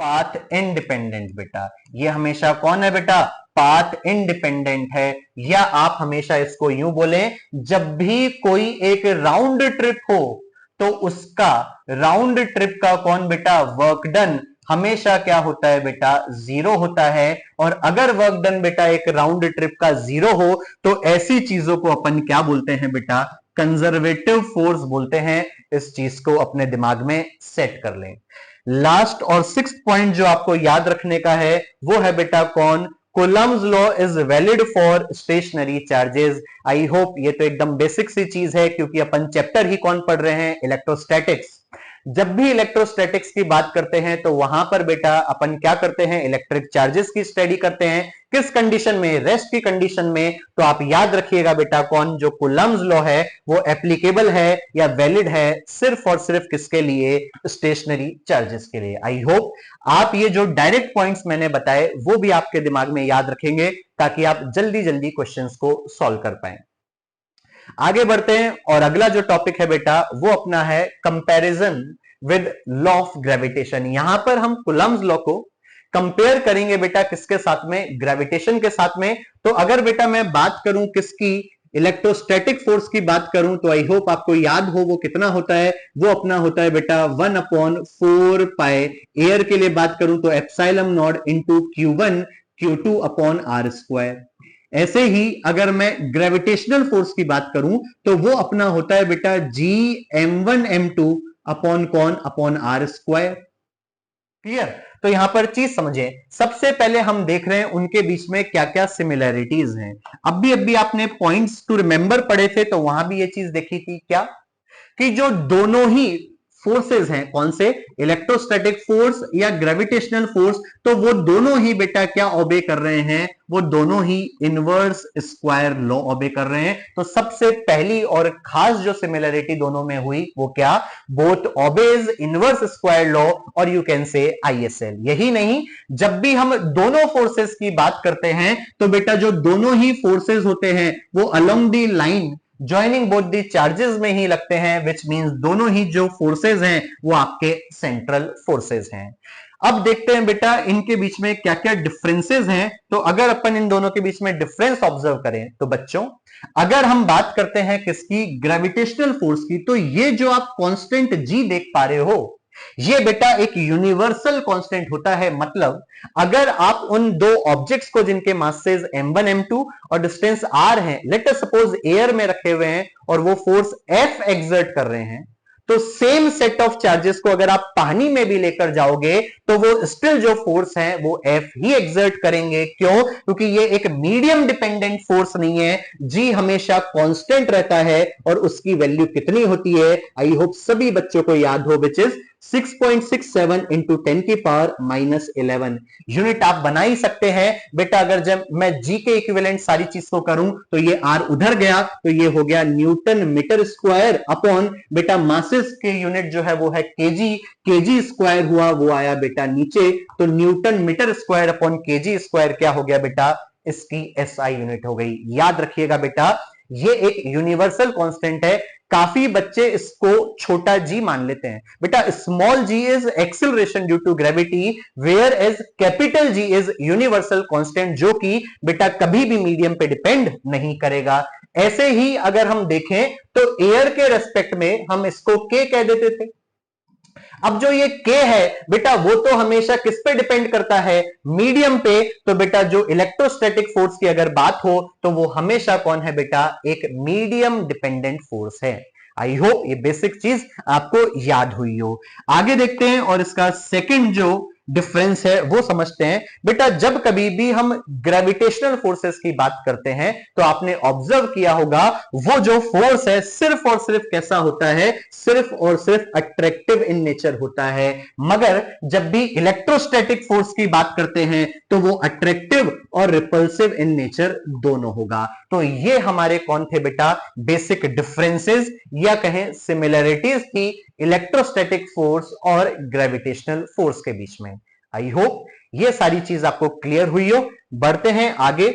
पाथ इंडिपेंडेंट। बेटा ये हमेशा कौन है बेटा, पाथ इंडिपेंडेंट है। या आप हमेशा इसको यूं बोलें, जब भी कोई एक राउंड ट्रिप हो तो उसका राउंड ट्रिप का कौन बेटा, वर्क डन हमेशा क्या होता है बेटा, जीरो होता है। और अगर वर्क डन बेटा एक राउंड ट्रिप का जीरो हो तो ऐसी चीजों को अपन क्या बोलते हैं बेटा, कंजर्वेटिव फोर्स बोलते हैं। इस चीज को अपने दिमाग में सेट कर लें। लास्ट और सिक्स्थ पॉइंट जो आपको याद रखने का है वो है बेटा कौन, Coulomb's law is valid for stationary charges. I hope ये तो एकदम बेसिक सी चीज है, क्योंकि अपन चैप्टर ही कौन पढ़ रहे हैं, इलेक्ट्रोस्टैटिक्स। जब भी इलेक्ट्रोस्टैटिक्स की बात करते हैं तो वहां पर बेटा अपन क्या करते हैं, इलेक्ट्रिक चार्जेस की स्टडी करते हैं। किस कंडीशन में, रेस्ट की कंडीशन में। तो आप याद रखिएगा बेटा कौन, जो कूलम्स लॉ है वो एप्लीकेबल है या वैलिड है सिर्फ और सिर्फ किसके लिए, स्टेशनरी चार्जेस के लिए। आई होप आप ये जो डायरेक्ट पॉइंट्स मैंने बताए वो भी आपके दिमाग में याद रखेंगे, ताकि आप जल्दी जल्दी क्वेश्चंस को सॉल्व कर पाए। आगे बढ़ते हैं और अगला जो टॉपिक है बेटा वो अपना है comparison with law of gravitation. यहां पर हम कूलम्स लॉ को कंपेयर करेंगे बेटा किसके साथ में, ग्रेविटेशन के साथ में। तो अगर बेटा मैं बात करूं किसकी, इलेक्ट्रोस्टैटिक फोर्स की बात करूं, तो आई होप आपको याद हो वो कितना होता है, वो अपना होता है बेटा 1/4 पाई। एयर के लिए बात करूं तो epsilon naught into Q1 Q2 upon R square. ऐसे ही अगर मैं ग्रेविटेशनल फोर्स की बात करूं तो वो अपना होता है बेटा Gm1m2 अपॉन कौन, अपॉन आर स्क्वायर। क्लियर? तो यहां पर चीज समझे, सबसे पहले हम देख रहे हैं उनके बीच में क्या क्या सिमिलैरिटीज हैं। अभी आपने पॉइंट्स टू रिमेंबर पढ़े थे तो वहां भी ये चीज देखी थी क्या, कि जो दोनों ही फोर्सेस हैं, कौन से, इलेक्ट्रोस्टैटिक फोर्स या ग्रेविटेशनल फोर्स, तो वो दोनों ही बेटा क्या ओबे कर रहे हैं, वो दोनों ही इनवर्स स्क्वायर लॉ ओबे कर रहे हैं। तो सबसे पहली और खास जो सिमिलरिटी दोनों में हुई वो क्या, both obeys inverse square law और यू कैन से ISL। यही नहीं, जब भी हम दोनों फोर्सेस की बात करते हैं तो बेटा जो दोनों ही फोर्सेस होते हैं वो along the line joining both the charges में ही लगते हैं, विच मींस दोनों ही जो फोर्सेस हैं वो आपके सेंट्रल फोर्सेस हैं। अब देखते हैं बेटा इनके बीच में क्या क्या डिफरेंसेस हैं। तो अगर अपन इन दोनों के बीच में डिफरेंस ऑब्जर्व करें तो बच्चों, अगर हम बात करते हैं किसकी, ग्रेविटेशनल फोर्स की, तो ये जो आप कांस्टेंट G देख पा रहे हो ये बेटा एक यूनिवर्सल कांस्टेंट होता है। मतलब अगर आप उन दो ऑब्जेक्ट्स को जिनके मासेस m1 m2 और डिस्टेंस r है, लेट अस सपोज एयर में रखे हुए हैं और वो फोर्स F एक्सर्ट कर रहे हैं, तो सेम सेट ऑफ चार्जेस को अगर आप पानी में भी लेकर जाओगे तो वो स्टिल जो फोर्स है वो F ही एक्सर्ट करेंगे। क्यों? क्योंकि ये एक मीडियम डिपेंडेंट फोर्स नहीं है, G हमेशा कांस्टेंट रहता है और उसकी वैल्यू कितनी होती है, आई होप सभी बच्चों को याद हो, विच इज 6.67 इंटू 10 की पावर -11 यूनिट। आप बना ही सकते हैं बेटा, अगर जब मैं G के इक्विवेलेंट सारी चीज को करूं तो ये R उधर गया तो ये हो गया न्यूटन मीटर स्क्वायर अपॉन बेटा मासेस के यूनिट जो है वो है केजी स्क्वायर हुआ, वो आया बेटा नीचे, तो newton metre square upon kg square क्या हो गया बेटा, इसकी SI यूनिट हो गई। याद रखिएगा बेटा ये एक यूनिवर्सल कांस्टेंट है। काफी बच्चे इसको छोटा जी मान लेते हैं। बेटा small G is acceleration due to gravity, whereas capital G is universal constant, जो कि बेटा कभी भी मीडियम पे डिपेंड नहीं करेगा। ऐसे ही अगर हम देखें तो एयर के रेस्पेक्ट में हम इसको के कह देते थे। अब जो ये के है बेटा वो तो हमेशा किस पे डिपेंड करता है, मीडियम पे। तो बेटा जो इलेक्ट्रोस्टैटिक फोर्स की अगर बात हो तो वो हमेशा कौन है बेटा, एक मीडियम डिपेंडेंट फोर्स है। आई होप ये बेसिक चीज आपको याद हुई हो। आगे देखते हैं और इसका सेकंड जो डिफरेंस है वो समझते हैं। बेटा जब कभी भी हम ग्रेविटेशनल फोर्सेस की बात करते हैं तो आपने ऑब्जर्व किया होगा वो जो फोर्स है सिर्फ और सिर्फ कैसा होता है, सिर्फ और सिर्फ अट्रैक्टिव इन नेचर होता है। मगर जब भी इलेक्ट्रोस्टैटिक फोर्स की बात करते हैं तो वो अट्रैक्टिव और रिपल्सिव इन नेचर दोनों होगा। तो ये हमारे कौन थे बेटा, बेसिक डिफरेंसेस या कहें सिमिलरिटीज थी इलेक्ट्रोस्टैटिक फोर्स और ग्रेविटेशनल फोर्स के बीच में। आई होप ये सारी चीज आपको क्लियर हुई हो। बढ़ते हैं आगे।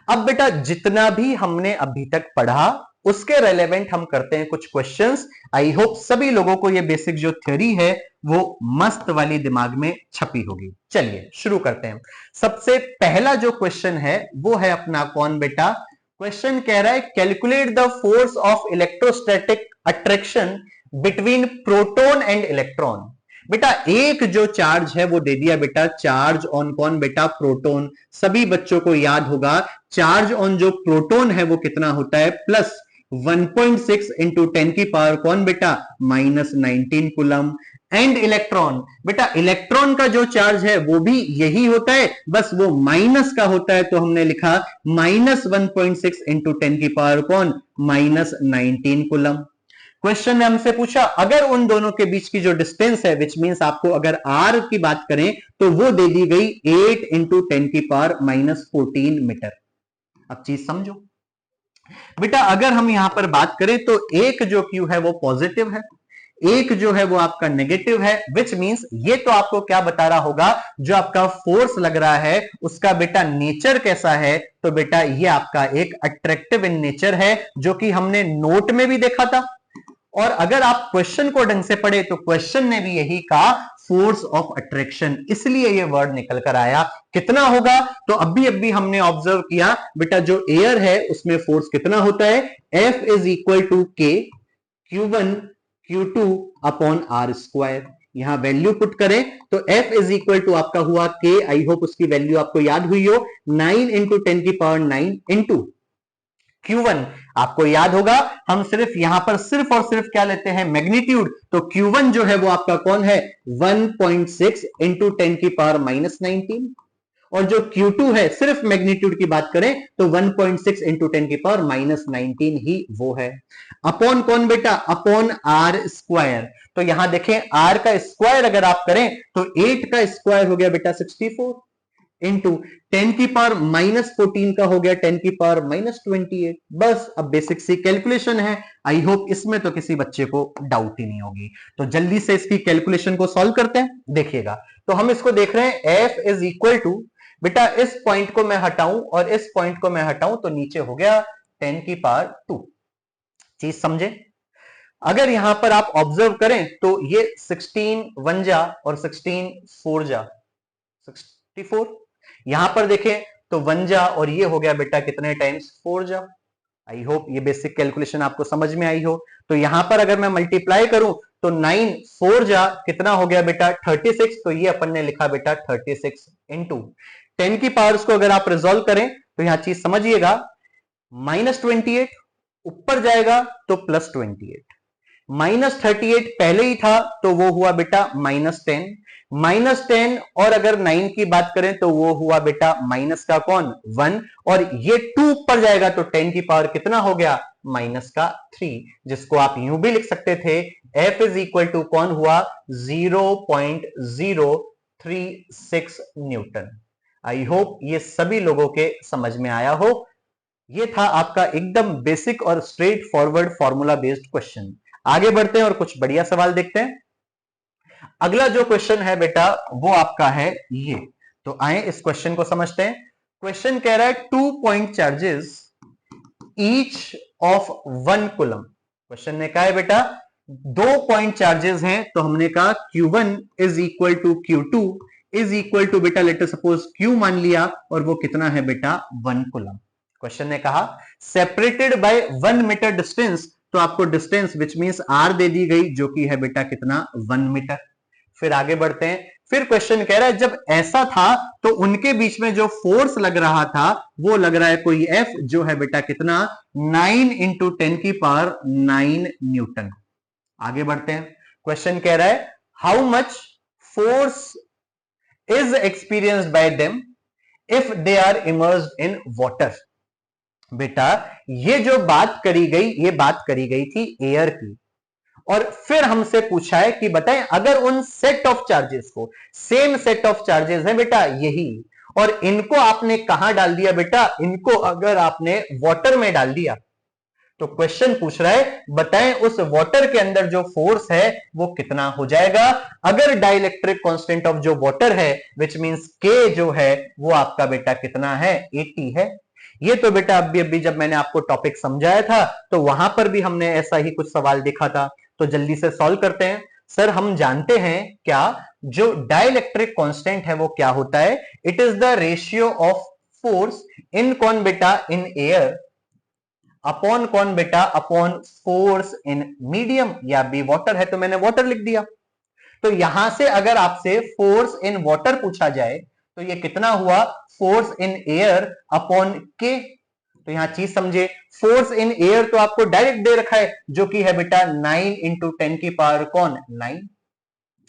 अब बेटा जितना भी हमने अभी तक पढ़ा उसके रेलेवेंट हम करते हैं कुछ क्वेश्चंस। आई होप सभी लोगों को ये बेसिक जो थ्योरी है वो मस्त वाली दिमाग में छपी होगी। चलिए शुरू करते हैं। सबसे पहला जो क्वेश्चन है वो है अपना कौन बेटा, क्वेश्चन कह रहा है calculate the force of electrostatic attraction between proton and electron. बेटा एक जो चार्ज है वो दे दिया बेटा, चार्ज ऑन कौन बेटा, प्रोटॉन। सभी बच्चों को याद होगा चार्ज ऑन जो प्रोटॉन है वो कितना होता है, प्लस 1.6 इंटू 10 की पावर कौन बेटा, -19 कूलम। एंड इलेक्ट्रॉन, बेटा इलेक्ट्रॉन का जो चार्ज है वो भी यही होता है, बस वो माइनस का होता है, तो हमने लिखा -1.6 इंटू 10 की पावर कौन, -19 कूलम। क्वेश्चन ने हमसे पूछा अगर उन दोनों के बीच की जो डिस्टेंस है, विच मींस आपको अगर आर की बात करें तो वो दे दी गई 8 इंटू 10 की पावर -14 मीटर। अब चीज समझो बेटा, अगर हम यहां पर बात करें तो एक जो क्यू है वो पॉजिटिव है, एक जो है वो आपका नेगेटिव है, विच मींस ये तो आपको क्या बता रहा होगा, जो आपका फोर्स लग रहा है उसका बेटा नेचर कैसा है, तो बेटा ये आपका एक अट्रैक्टिव इन नेचर है, जो कि हमने नोट में भी देखा था। और अगर आप क्वेश्चन को ढंग से पढ़े तो क्वेश्चन ने भी यही कहा, फोर्स ऑफ अट्रैक्शन, इसलिए ये वर्ड निकल कर आया। कितना होगा, तो अभी हमने ऑब्जर्व किया बेटा जो एयर है उसमें फोर्स कितना होता है, F is equal to K Q1 Q2 upon R square. यहां वैल्यू पुट करें तो F इज इक्वल टू आपका हुआ K, आई होप उसकी वैल्यू आपको याद हुई हो, 9 इंटू 10 की पावर 9 इंटू Q1 आपको याद होगा, हम सिर्फ यहां पर सिर्फ और सिर्फ क्या लेते हैं, मैग्नीट्यूड। तो Q1 जो है वो आपका कौन है, 1.6 इंटू 10 की पावर -19, और जो Q2 है सिर्फ मैग्नीट्यूड की बात करें तो 1.6 इंटू 10 की पावर -19 ही वो है। अपॉन कौन बेटा, अपॉन आर स्क्वायर। तो यहां देखें आर का स्क्वायर अगर आप करें तो 8 का स्क्वायर हो गया बेटा 64 इंटू 10 की पावर -14 का हो गया 10 की पावर -28। बस अब बेसिक सी कैलकुलेशन है, आई होप इसमें तो किसी बच्चे को डाउट ही नहीं होगी। तो जल्दी से इसकी कैलकुलेशन को सॉल्व करते हैं, देखिएगा। तो हम इसको देख रहे हैं F इज इक्वल टू, बेटा इस पॉइंट को मैं हटाऊं और इस पॉइंट को मैं हटाऊं तो नीचे हो गया 10 की पावर 2। चीज समझे, अगर यहां पर आप ऑब्जर्व करें तो ये 16 1 जा और 16 4 जा 64, यहां पर देखें तो 1 जा और ये हो गया बेटा कितने टाइम्स, 4 जा। आई होप ये बेसिक कैलकुलेशन आपको समझ में आई हो। तो यहां पर अगर मैं मल्टीप्लाई करूं तो 9 4 जा कितना हो गया बेटा 36, तो ये अपन ने लिखा बेटा 36 इंटू 10 की पावर्स को अगर आप रिजॉल्व करें तो यहां चीज समझिएगा, -28 ऊपर जाएगा तो +28, -38 पहले ही था तो वो हुआ बेटा -10 और अगर 9 की बात करें तो वो हुआ बेटा माइनस का कौन 1, और ये 2 ऊपर जाएगा तो 10 की पावर कितना हो गया -3, जिसको आप यूं भी लिख सकते थे F इज इक्वल टू कौन हुआ 0.036 न्यूटन। आई होप ये सभी लोगों के समझ में आया हो। ये था आपका एकदम बेसिक और straight forward formula based question. आगे बढ़ते हैं और कुछ बढ़िया सवाल देखते हैं। अगला जो क्वेश्चन है बेटा वो आपका है ये, तो आए इस क्वेश्चन को समझते हैं। क्वेश्चन कह रहा है 2 point charges each of 1 coulomb. Question ने कहा है बेटा 2 पॉइंट चार्जेस हैं, तो हमने कहा Q1 is equal to Q2 is equal to बेटा लेट सपोज Q मान लिया, और वो कितना है बेटा 1 कूलम। क्वेश्चन ने कहा सेपरेटेड बाय 1 मीटर डिस्टेंस, तो आपको डिस्टेंस विच मींस R दे दी गई, जो कि है बेटा कितना 1 मीटर। फिर आगे बढ़ते हैं, फिर क्वेश्चन कह रहा है जब ऐसा था तो उनके बीच में जो फोर्स लग रहा था वो लग रहा है कोई F, जो है बेटा कितना 9 इंटू 10 की पावर 9 न्यूटन। आगे बढ़ते हैं, क्वेश्चन कह रहा है how much force is experienced by them if they are immersed in water. बेटा ये जो बात करी गई, ये बात करी गई थी एयर की, और फिर हमसे पूछा है कि बताएं अगर उन सेट ऑफ चार्जेस को, सेम सेट ऑफ चार्जेस है बेटा यही, और इनको आपने कहां डाल दिया बेटा, इनको अगर आपने वाटर में डाल दिया, तो क्वेश्चन पूछ रहा है बताएं उस वाटर के अंदर जो फोर्स है वो कितना हो जाएगा। अगर डाइलेक्ट्रिक कांस्टेंट ऑफ जो वाटर है विच मींस के जो है वो आपका बेटा कितना है 80 है। ये तो बेटा अभी जब मैंने आपको टॉपिक समझाया था तो वहां पर भी हमने ऐसा ही कुछ सवाल देखा था, तो जल्दी से सॉल्व करते हैं। सर हम जानते हैं क्या, जो डाइलेक्ट्रिक कांस्टेंट है वो क्या होता है, it is the ratio of force इन कौन बेटा इन एयर अपॉन कौन बेटा अपॉन फोर्स इन मीडियम, या बी वाटर है तो मैंने वाटर लिख दिया। तो यहां से अगर आपसे फोर्स इन वाटर पूछा जाए तो ये कितना हुआ फोर्स इन एयर अपॉन के। तो यहां चीज समझे, फोर्स इन एयर तो आपको डायरेक्ट दे रखा है जो कि है बेटा 9 इंटू 10 की पावर कौन 9,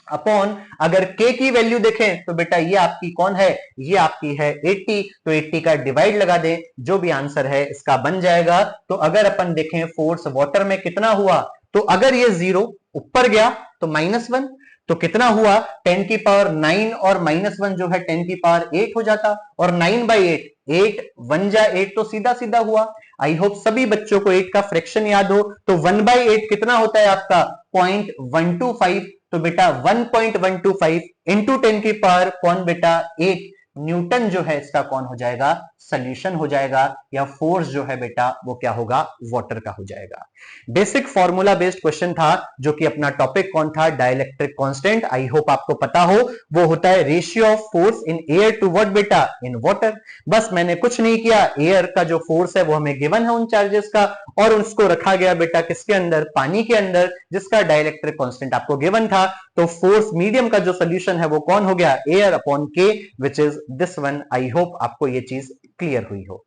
अपॉन अगर k की वैल्यू देखें तो बेटा ये आपकी कौन है, ये आपकी है 80, तो 80 का डिवाइड लगा दें, जो भी आंसर है इसका बन जाएगा। तो अगर अपन देखें फोर्स वाटर में कितना हुआ, तो अगर ये 0 ऊपर गया तो -1, तो कितना हुआ 10 की पावर 9 और -1 जो है 10 की पावर 8 हो जाता, और 9/8 8 1 जा 8 तो सीधा सीधा हुआ। आई होप सभी बच्चों को 8 का फ्रैक्शन याद हो, तो 1/8 कितना होता है आपका 0.125, तो बेटा 1.125 इंटू 10 की पावर कौन बेटा 8 न्यूटन जो है इसका कौन हो जाएगा सोल्यूशन हो जाएगा, या फोर्स जो है बेटा वो क्या होगा वाटर का हो जाएगा। बेसिक फॉर्मूला बेस्ड क्वेश्चन था, जो कि अपना टॉपिक कौन था डाइलेक्ट्रिक कांस्टेंट। आई होप आपको पता हो, वो होता है ratio of force in air to what बेटा इन वाटर। बस मैंने कुछ नहीं किया, एयर का जो फोर्स है वो हमें गिवन है उन चार्जेस का, और उसको रखा गया बेटा किसके अंदर पानी के अंदर, जिसका डाइलेक्ट्रिक कांस्टेंट आपको गिवन था। तो फोर्स मीडियम का जो सोल्यूशन है वो कौन हो गया एयर अपॉन के, which is this one. I hope आपको ये चीज क्लियर हुई हो।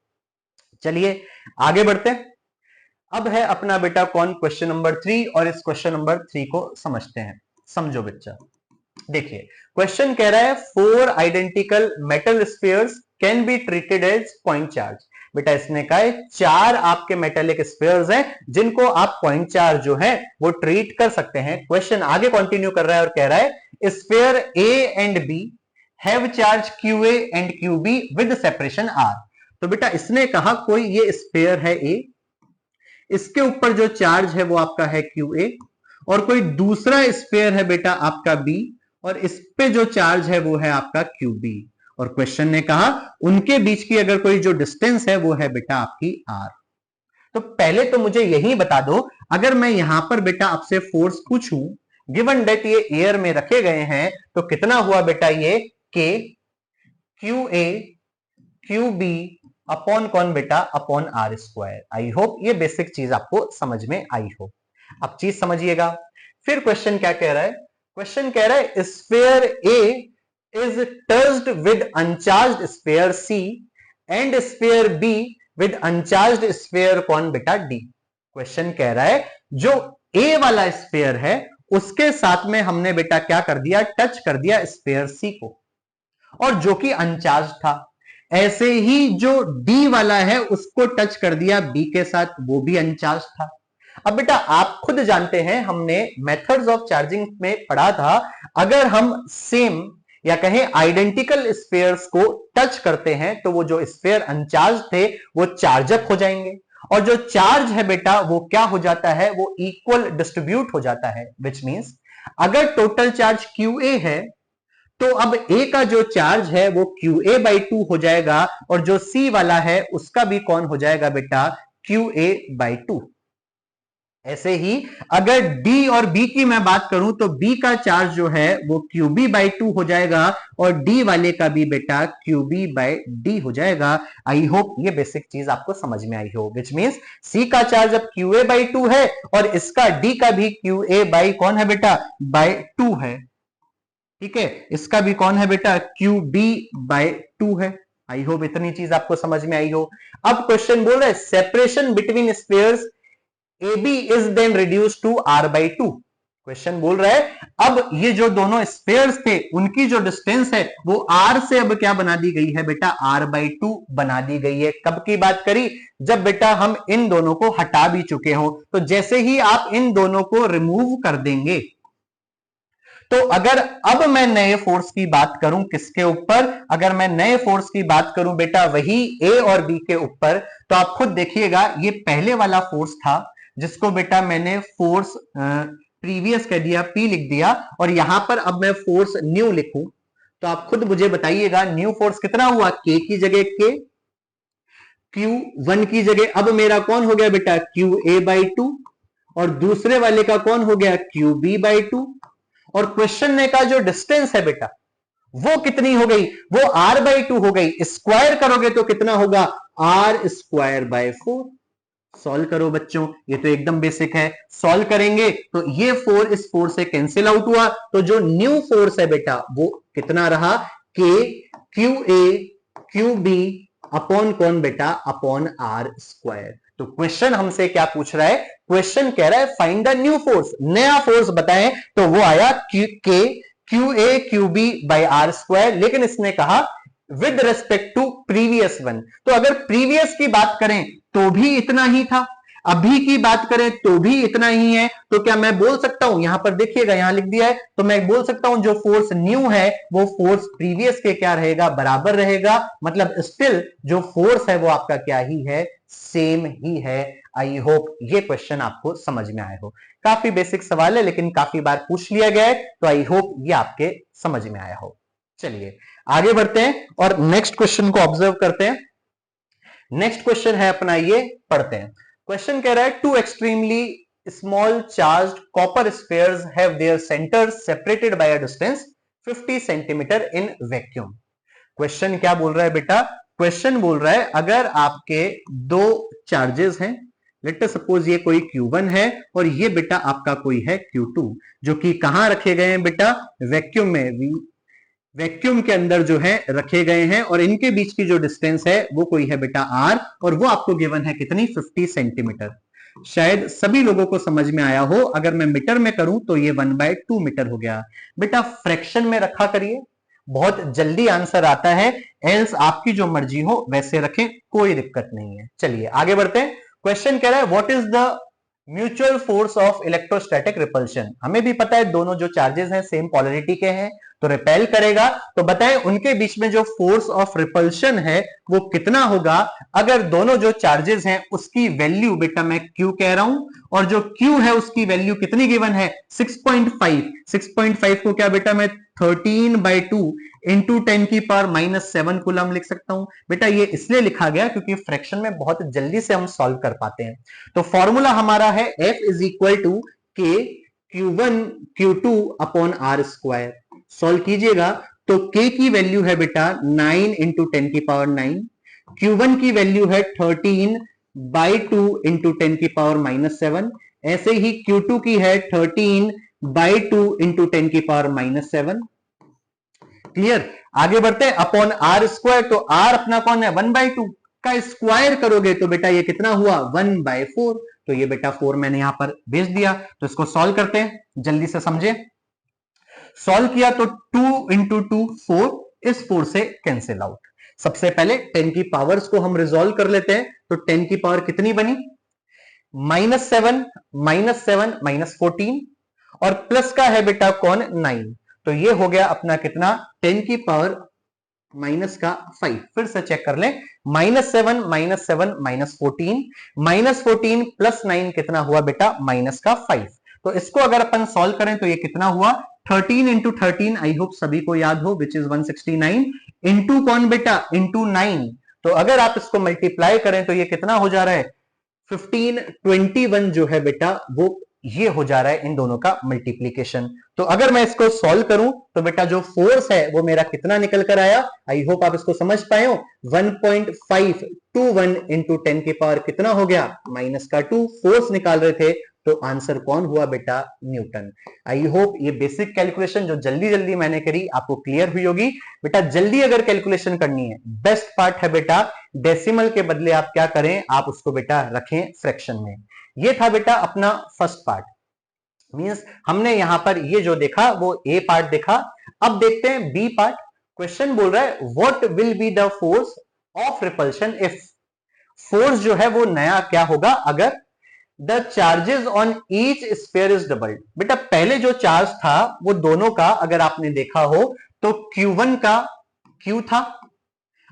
चलिए आगे बढ़ते हैं, अब है अपना बेटा कौन क्वेश्चन नंबर 3, और इस क्वेश्चन नंबर 3 को समझते हैं। समझो बच्चा, देखिए क्वेश्चन कह रहा है 4 identical metal spheres can be treated as point charge. बेटा इसने कहा है 4 आपके मेटेलिक स्फीयर्स हैं जिनको आप पॉइंट चार्ज जो है वो ट्रीट कर सकते हैं। क्वेश्चन आगे कंटिन्यू कर रहा है और कह रहा है sphere A and B have charge QA and QB with separation R। तो बेटा इसने कहा कोई ये स्फीयर है A, इसके ऊपर जो चार्ज है वो आपका है QA, और कोई दूसरा स्फीयर है बेटा आपका B, और इस पे जो चार्ज है वो है आपका QB, और क्वेश्चन ने कहा उनके बीच की अगर कोई जो डिस्टेंस है वो है बेटा आपकी R। तो पहले तो मुझे यही बता दो, अगर मैं यहां पर बेटा आपसे फोर्स पूछूं गिवन दैट ये एयर में रखे गए हैं, तो कितना हुआ बेटा ये K QA QB अपॉन कौन बेटा upon R square. I hope ये बेसिक चीज आपको समझ में आई हो। अब चीज समझिएगा, फिर क्वेश्चन क्या कह रहा है, क्वेश्चन कह रहा है sphere A is touched with uncharged sphere C and sphere B with uncharged sphere कौन बेटा D। क्वेश्चन कह रहा है जो A वाला स्फीयर है उसके साथ में हमने बेटा क्या कर दिया टच कर दिया स्फीयर C को, और जो कि अनचार्ज था, ऐसे ही जो D वाला है उसको टच कर दिया B के साथ, वो भी अनचार्ज था। अब बेटा आप खुद जानते हैं, हमने मेथड्स ऑफ चार्जिंग में पढ़ा था, अगर हम सेम या कहें आइडेंटिकल स्फीयर्स को टच करते हैं तो वो जो स्फीयर अनचार्ज थे वो चार्जअप हो जाएंगे, और जो चार्ज है बेटा वो क्या हो जाता है वो इक्वल डिस्ट्रीब्यूट हो जाता है। विच मींस अगर टोटल चार्ज QA है तो अब A का जो चार्ज है वो QA/2 हो जाएगा, और जो C वाला है उसका भी कौन हो जाएगा बेटा QA/2। ऐसे ही अगर D और B की मैं बात करूं तो B का चार्ज जो है वो QB/2 हो जाएगा और D वाले का भी बेटा QB/D हो जाएगा। आई होप ये बेसिक चीज आपको समझ में आई हो, विच मींस C का चार्ज अब QA/2 है और इसका D का भी QA बाई कौन है बेटा by 2 है। ठीक है, इसका भी कौन है बेटा QB/2 है। आई होप इतनी चीज आपको समझ में आई हो। अब क्वेश्चन बोल रहा है separation between spheres AB is then reduce to R/2। Question बोल रहा है अब ये जो दोनों स्फीयर्स थे उनकी जो डिस्टेंस है वो R से अब क्या बना दी गई है बेटा R/2 बना दी गई है। कब की बात करी, जब बेटा हम इन दोनों को हटा भी चुके हो। तो जैसे ही आप इन दोनों को रिमूव कर देंगे तो अगर अब मैं नए फोर्स की बात करूं किसके ऊपर, अगर मैं नए फोर्स की बात करूं बेटा वही A और B के ऊपर, तो आप खुद देखिएगा ये पहले वाला फोर्स था जिसको बेटा मैंने फोर्स प्रीवियस कह दिया, P लिख दिया, और यहां पर अब मैं फोर्स न्यू लिखूं तो आप खुद मुझे बताइएगा न्यू फोर्स कितना हुआ, K की जगह K, Q1 की जगह अब मेरा कौन हो गया बेटा QA/2 और दूसरे वाले का कौन हो गया QB/2 और क्वेश्चन में का जो डिस्टेंस है बेटा वो कितनी हो गई, वो R/2 हो गई। स्क्वायर करोगे तो कितना होगा R²/4। सॉल्व करो बच्चों, ये तो एकदम बेसिक है। सॉल्व करेंगे तो ये 4 इस 4 से कैंसिल आउट हुआ, तो जो न्यू फोर्स है बेटा वो कितना रहा K QA QB अपॉन कौन बेटा अपॉन R²। तो क्वेश्चन हमसे क्या पूछ रहा है, क्वेश्चन कह रहा है फाइंड द न्यू फोर्स, नया फोर्स बताएं, तो वो आया K QA QB/R², लेकिन इसने कहा with respect to previous one. तो अगर प्रीवियस की बात करें तो भी इतना ही था, अभी की बात करें तो भी इतना ही है। तो क्या मैं बोल सकता हूं, यहां पर देखिएगा यहां लिख दिया है, तो मैं बोल सकता हूं जो फोर्स न्यू है वो फोर्स प्रीवियस के क्या रहेगा बराबर रहेगा, मतलब स्टिल जो फोर्स है वो आपका क्या ही है सेम ही है। आई होप ये क्वेश्चन आपको समझ में आया हो। काफी बेसिक सवाल है लेकिन काफी बार पूछ लिया गया है, तो आई होप ये आपके समझ में आया हो। चलिए आगे बढ़ते हैं और नेक्स्ट क्वेश्चन को ऑब्जर्व करते हैं। नेक्स्ट क्वेश्चन है अपना, ये पढ़ते हैं। क्वेश्चन कह रहा है two extremely small charged copper spheres have their centers separated by a distance 50 centimetre in vacuum. Question क्या बोल रहा है बेटा, क्वेश्चन बोल रहा है अगर आपके दो चार्जेस हैं, लेट अस सपोज ये कोई Q1 है और ये बेटा आपका कोई है Q2, जो कि कहां रखे गए हैं बेटा वैक्यूम में, वैक्यूम के अंदर जो है रखे गए हैं, और इनके बीच की जो डिस्टेंस है वो कोई है बेटा R, और वो आपको गिवन है कितनी 50 सेंटीमीटर। शायद सभी लोगों को समझ में आया हो। अगर मैं मीटर में करूं तो ये 1/2 मीटर हो गया। बेटा फ्रैक्शन में रखा करिए, बहुत जल्दी आंसर आता है, एल्स आपकी जो मर्जी हो वैसे रखें, कोई दिक्कत नहीं है। चलिए आगे बढ़ते हैं। क्वेश्चन कह रहा है what is the mutual force of electrostatic repulsion. हमें भी पता है दोनों जो चार्जेस हैं सेम पोलैरिटी के हैं तो रिपेल करेगा, तो बताएं उनके बीच में जो फोर्स ऑफ रिपल्शन है वो कितना होगा अगर दोनों जो चार्जेस हैं उसकी वैल्यू बेटा मैं Q कह रहा हूं और जो Q है उसकी वैल्यू कितनी गिवन है 6.5। 6.5 को क्या बेटा मैं 13/2 इंटू 10⁻⁻7 कूलम लिख सकता हूं। बेटा ये इसलिए लिखा गया क्योंकि फ्रैक्शन में बहुत जल्दी से हम सॉल्व कर पाते हैं। तो फॉर्मूला हमारा है F is equal to K Q1 Q2 upon R²। Solve कीजिएगा तो K की वैल्यू है बेटा 9 इंटू 10⁹, Q1 की वैल्यू है 13/2 इंटू 10⁻⁻7, ऐसे ही Q2 की है 13/2 इंटू 10⁻⁻7। क्लियर, आगे बढ़ते हैं। अपॉन R², तो R अपना कौन है 1/2 का स्क्वायर करोगे तो बेटा ये कितना हुआ 1/4। तो ये बेटा 4 मैंने यहां पर भेज दिया। तो इसको सॉल्व करते हैं, जल्दी से समझे। सॉल्व किया तो 2 इंटू 2 4, इस 4 से कैंसिल आउट। सबसे पहले 10 की पावर्स को हम रिजॉल्व कर लेते हैं। तो 10 की पावर कितनी बनी -7 -14 और प्लस का है बेटा कौन 9। तो ये हो गया अपना कितना 10 की पावर माइनस का 5। फिर से चेक कर लें, -7 -7 -14 प्लस 9 कितना हुआ बेटा माइनस का 5। तो इसको अगर अपन सॉल्व करें तो ये कितना हुआ 13 इंटू 13, आई होप सभी को याद हो, विच इज 169 इंटू कौन बेटा इंटू 9। तो अगर आप इसको मल्टीप्लाई करें तो ये कितना हो जा रहा है 1521 जो है बेटा वो ये हो जा रहा है इन दोनों का मल्टीप्लीकेशन। तो अगर मैं इसको सॉल्व करूं तो बेटा जो फोर्स है वो मेरा कितना निकल कर आया, आई होप आप इसको समझ पाए हो। 1.521 इंटू 10 की पावर कितना हो गया, माइनस का 2। फोर्स निकाल रहे थे तो आंसर कौन हुआ बेटा, न्यूटन। आई होप ये बेसिक कैलकुलेशन जो जल्दी जल्दी मैंने करी आपको क्लियर हुई होगी। बेटा जल्दी अगर कैलकुलेशन करनी है, बेस्ट पार्ट है बेटा डेसिमल के बदले आप क्या करें, आप उसको बेटा रखें फ्रैक्शन में। ये था बेटा अपना फर्स्ट पार्ट, मींस हमने यहां पर ये जो देखा वो ए पार्ट देखा। अब देखते हैं बी पार्ट। क्वेश्चन बोल रहा है what will be the force of repulsion if, force जो है वो नया क्या होगा अगर the charges on each sphere is doubled. बेटा पहले जो चार्ज था वो दोनों का अगर आपने देखा हो तो Q1 का Q था,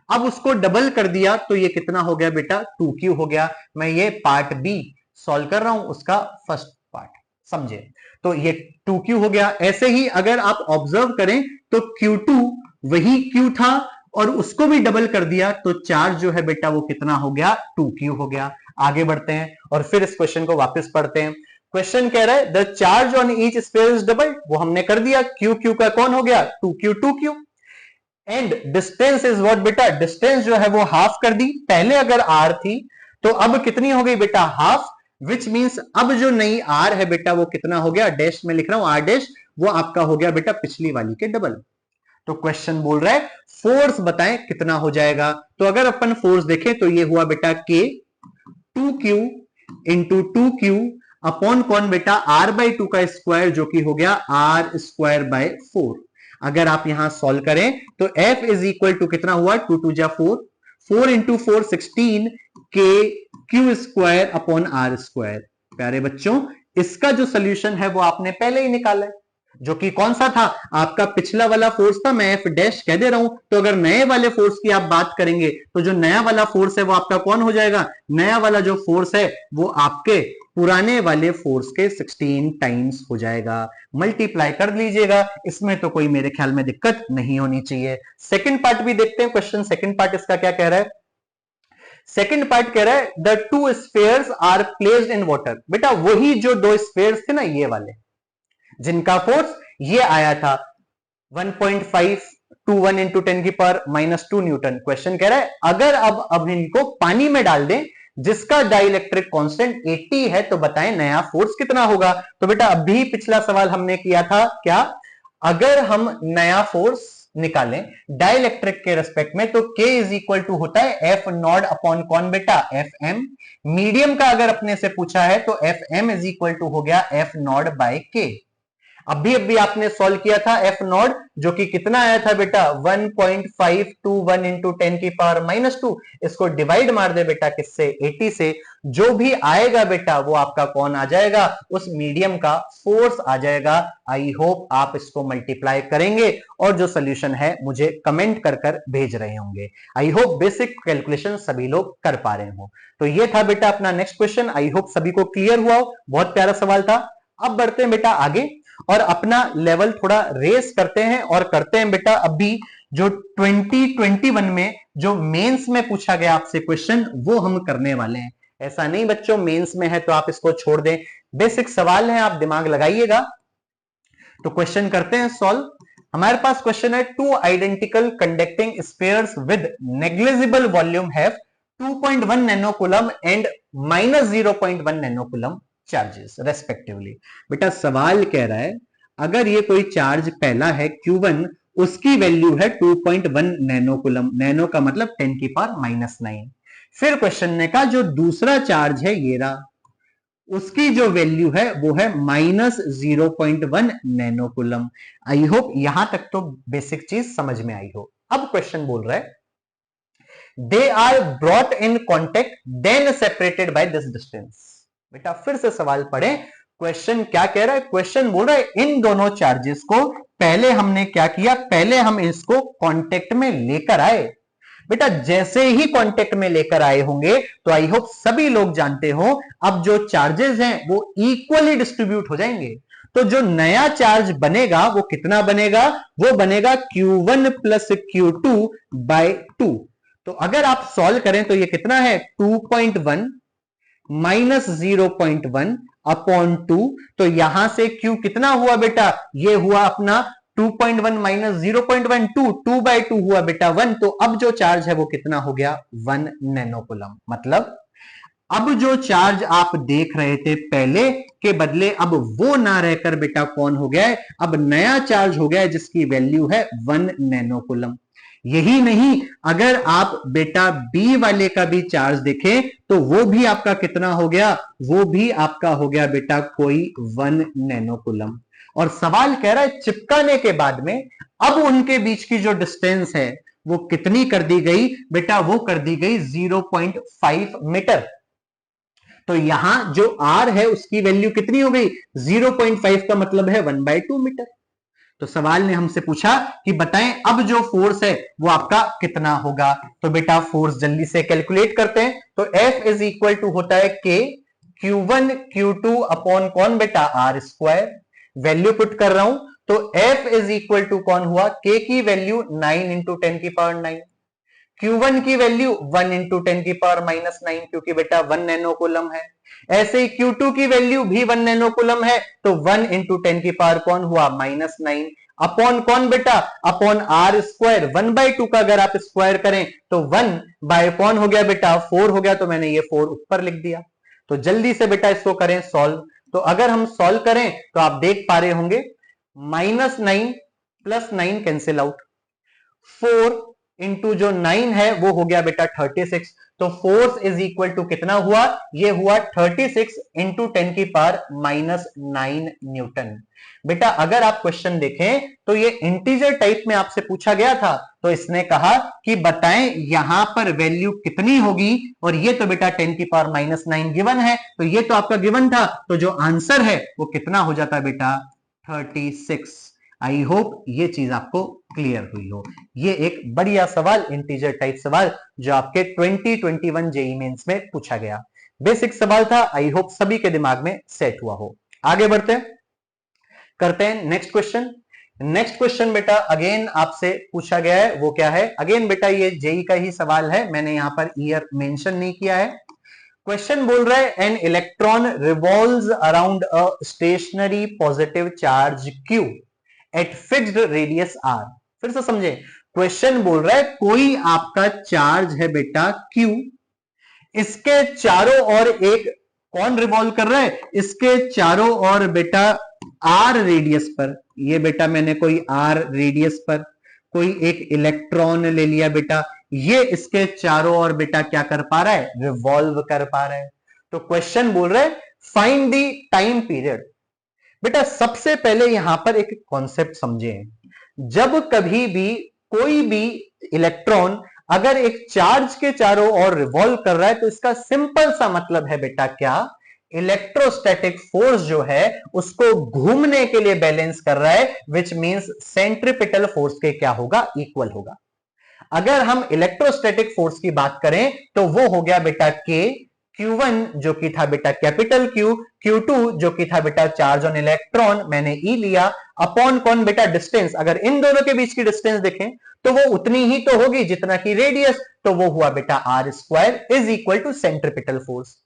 अब उसको डबल कर दिया तो ये कितना हो गया बेटा 2Q हो गया। मैं ये पार्ट बी सॉल्व कर रहा हूं उसका फर्स्ट पार्ट, समझे। तो ये 2Q हो गया। ऐसे ही अगर आप ऑब्जर्व करें तो Q2 वही Q था और उसको भी डबल कर दिया तो चार्ज जो है बेटा वो कितना हो गया 2Q हो गया। आगे बढ़ते हैं और फिर इस क्वेश्चन को वापस पढ़ते हैं। क्वेश्चन कह रहा है the charge on each sphere is double, वो हमने कर दिया। QQ का कौन हो गया 2Q। And distance is what बेटा, डिस्टेंस जो है वो हाफ कर दी। पहले अगर R थी तो अब कितनी हो गई बेटा हाफ, विच मींस अब जो नई R है बेटा वो कितना हो गया, डैश में लिख रहा हूं R डैश, वो आपका हो गया बेटा पिछली वाली के डबल। तो क्वेश्चन बोल रहा है फोर्स बताएं कितना हो जाएगा। तो अगर अपन फोर्स देखें तो ये हुआ बेटा K 2Q into 2Q upon कौन बेटा R/2 का स्क्वायर जो कि हो गया R²/4। अगर आप यहां सॉल्व करें तो F इज इक्वल टू कितना हुआ 2 2 जा 4, 4 into 4 16 K Q square upon R square. प्यारे बच्चों इसका जो सोल्यूशन है वो आपने पहले ही निकाला है, जो कि कौन सा था आपका पिछला वाला फोर्स था, मैं F डैश कह दे रहा हूं। तो अगर नए वाले फोर्स की आप बात करेंगे तो जो नया वाला फोर्स है वो आपका कौन हो जाएगा, नया वाला जो फोर्स है वो आपके पुराने वाले फोर्स के 16 टाइम्स हो जाएगा। मल्टीप्लाई कर लीजिएगा, इसमें तो कोई मेरे ख्याल में दिक्कत नहीं होनी चाहिए। सेकंड पार्ट भी देखते हैं क्वेश्चन। सेकंड पार्ट इसका क्या कह रहा है, सेकंड पार्ट कह रहा है the two spheres are placed in water. बेटा वही जो दो स्फीयर्स थे ना ये वाले, जिनका फोर्स ये आया था 1.521 इंटू 10 की पावर -2 न्यूटन। क्वेश्चन कह रहा है अगर अब इनको पानी में डाल दें जिसका डाइलेक्ट्रिक कांस्टेंट 80 है तो बताएं नया फोर्स कितना होगा। तो बेटा अभी पिछला सवाल हमने किया था क्या, अगर हम नया फोर्स निकालें डाइलेक्ट्रिक के रेस्पेक्ट में तो K इज इक्वल टू होता है F नॉट अपॉन कौन बेटा FM। मीडियम का अगर अपने से पूछा है तो FM इज इक्वल टू हो गया F नॉट बाय K। अभी आपने सॉल्व किया था F नॉट जो कि कितना आया था बेटा 1.521 इंटू 10 की पावर -2। इसको डिवाइड मार दे बेटा किससे 80 से, जो भी आएगा बेटा वो आपका कौन आ जाएगा, उस मीडियम का फोर्स आ जाएगा। आई होप आप इसको मल्टीप्लाई करेंगे और जो सोल्यूशन है मुझे कमेंट कर कर भेज रहे होंगे। आई होप बेसिक कैलकुलेशन सभी लोग कर पा रहे हो। तो ये था बेटा अपना नेक्स्ट क्वेश्चन। आई होप सभी को क्लियर हुआ हो, बहुत प्यारा सवाल था। अब बढ़ते हैं बेटा आगे और अपना लेवल थोड़ा रेस करते हैं और करते हैं बेटा अभी जो 2021 में जो मेंस में पूछा गया आपसे क्वेश्चन वो हम करने वाले हैं। ऐसा नहीं बच्चों मेंस में है तो आप इसको छोड़ दें, बेसिक सवाल है, आप दिमाग लगाइएगा। तो क्वेश्चन करते हैं सॉल्व। हमारे पास क्वेश्चन है two identical conducting spheres with negligible volume have 2.1 nanocoulomb and -0.1 nanocoulomb charges respectively. बेटा सवाल कह रहा है अगर ये कोई चार्ज पहला है Q1 उसकी वैल्यू है 2.1 नैनोकूलम, नैनो का मतलब 10 की पावर -9। फिर क्वेश्चन ने कहा जो दूसरा चार्ज है ये रहा, उसकी जो वैल्यू है वो है -0.1 नैनोकूलम। आई होप यहां तक तो बेसिक चीज समझ में आई हो। अब क्वेश्चन बोल रहा है they are brought in contact then separated by this distance. बेटा फिर से सवाल पढ़े, क्वेश्चन क्या कह रहा है, क्वेश्चन बोल रहा है इन दोनों चार्जेस को पहले हमने क्या किया, पहले हम इसको कांटेक्ट में लेकर आए। बेटा जैसे ही कांटेक्ट में लेकर आए होंगे तो आई होप सभी लोग जानते हो अब जो चार्जेस हैं वो इक्वली डिस्ट्रीब्यूट हो जाएंगे। तो जो नया चार्ज बनेगा वो कितना बनेगा, वो बनेगा Q1 प्लस Q2 बाय 2। तो अगर आप सॉल्व करें तो ये कितना है 2.1 -0.1 अपॉन 2, तो यहां से Q कितना हुआ बेटा, ये हुआ अपना 2.1 माइनस 0.1 2/2 हुआ बेटा 1। तो अब जो चार्ज है वो कितना हो गया, 1 नैनोकूलम। मतलब अब जो चार्ज आप देख रहे थे पहले के बदले अब वो ना रहकर बेटा कौन हो गया है, अब नया चार्ज हो गया है जिसकी वैल्यू है 1 नैनोकूलम। यही नहीं, अगर आप बेटा बी वाले का भी चार्ज देखें तो वो भी आपका कितना हो गया, वो भी आपका हो गया बेटा कोई 1 नैनोकूलम। और सवाल कह रहा है चिपकाने के बाद में अब उनके बीच की जो डिस्टेंस है वो कितनी कर दी गई बेटा, वो कर दी गई 0.5 मीटर। तो यहां जो R है उसकी वैल्यू कितनी हो गई, 0.5 का मतलब है 1/2 मीटर। तो सवाल ने हमसे पूछा कि बताएं अब जो फोर्स है वो आपका कितना होगा। तो बेटा फोर्स जल्दी से कैलकुलेट करते हैं। तो F इज इक्वल टू होता है K Q1 Q2 अपॉन कौन बेटा, आर स्क्वायर। वैल्यू पुट कर रहा हूं तो F इज इक्वल टू कौन हुआ, K की वैल्यू 9 इंटू 10 की पावर 9, Q1 की वैल्यू 1 इंटू 10 की पावर माइनस 9 क्योंकि बेटा 1 नैनोकूलम है। ऐसे ही Q2 की वैल्यू भी 1 नैनोकूलम है तो 1 इंटू 10 की पावर कौन हुआ, -9 अपॉन कौन बेटा, अपॉन आर स्क्वायर। 1/2 का अगर आप स्क्वायर करें तो 1 बाय कौन हो गया बेटा 4 हो गया, तो मैंने ये 4 ऊपर लिख दिया। तो जल्दी से बेटा इसको करें सॉल्व। तो अगर हम सॉल्व करें तो आप देख पा रहे होंगे -9 प्लस 9 कैंसिल आउट, 4 इंटू जो 9 है वो हो गया बेटा 36। तो फोर्स इज इक्वल टू कितना हुआ, ये हुआ 36 इंटू 10 की पावर -9 न्यूटन। बेटा अगर आप क्वेश्चन देखें तो ये इंटीजर टाइप में आपसे पूछा गया था, तो इसने कहा कि बताएं यहां पर वैल्यू कितनी होगी, और ये तो बेटा 10 की पावर -9 गिवन है, तो ये तो आपका गिवन था, तो जो आंसर है वो कितना हो जाता है बेटा 36। आई होप ये चीज आपको क्लियर हुई हो। ये एक बढ़िया सवाल, इंटीजर टाइप सवाल जो आपके 2021 जेईई मेंस में पूछा गया, बेसिक सवाल था। आई होप सभी के दिमाग में सेट हुआ हो। आगे बढ़ते हैं, करते हैं नेक्स्ट क्वेश्चन। नेक्स्ट क्वेश्चन बेटा अगेन आपसे पूछा गया है, वो क्या है, अगेन बेटा ये जेईई का ही सवाल है, मैंने यहां पर ईयर मेंशन नहीं किया है। क्वेश्चन बोल रहा है an electron revolves around a stationary positive charge Q at fixed radius R। फिर से समझे, क्वेश्चन बोल रहा है कोई आपका चार्ज है बेटा Q, इसके चारों ओर एक कौन रिवॉल्व कर रहा है, इसके चारों ओर बेटा R रेडियस पर, ये बेटा मैंने कोई R रेडियस पर कोई एक इलेक्ट्रॉन ले लिया बेटा, ये इसके चारों ओर बेटा क्या कर पा रहा है, रिवॉल्व कर पा रहा है। तो क्वेश्चन बोल रहा है फाइंड द टाइम पीरियड। बेटा सबसे पहले यहां पर एक कॉन्सेप्ट समझें, जब कभी भी कोई भी इलेक्ट्रॉन अगर एक चार्ज के चारों ओर रिवॉल्व कर रहा है तो इसका सिंपल सा मतलब है बेटा क्या, इलेक्ट्रोस्टैटिक फोर्स जो है उसको घूमने के लिए बैलेंस कर रहा है, विच मींस सेंट्रीपिटल फोर्स के क्या होगा, इक्वल होगा। अगर हम इलेक्ट्रोस्टैटिक फोर्स की बात करें तो वो हो गया बेटा K, Q1 जो कि था बेटा कैपिटल Q, Q2 जो कि था बेटा चार्ज ऑन इलेक्ट्रॉन, मैंने E लिया, अपॉन कौन बेटा डिस्टेंस। अगर इन दोनों के बीच की डिस्टेंस देखें तो वो उतनी ही तो होगी जितना की रेडियस, तो वो हुआ बेटा R square is equal to centripetal force.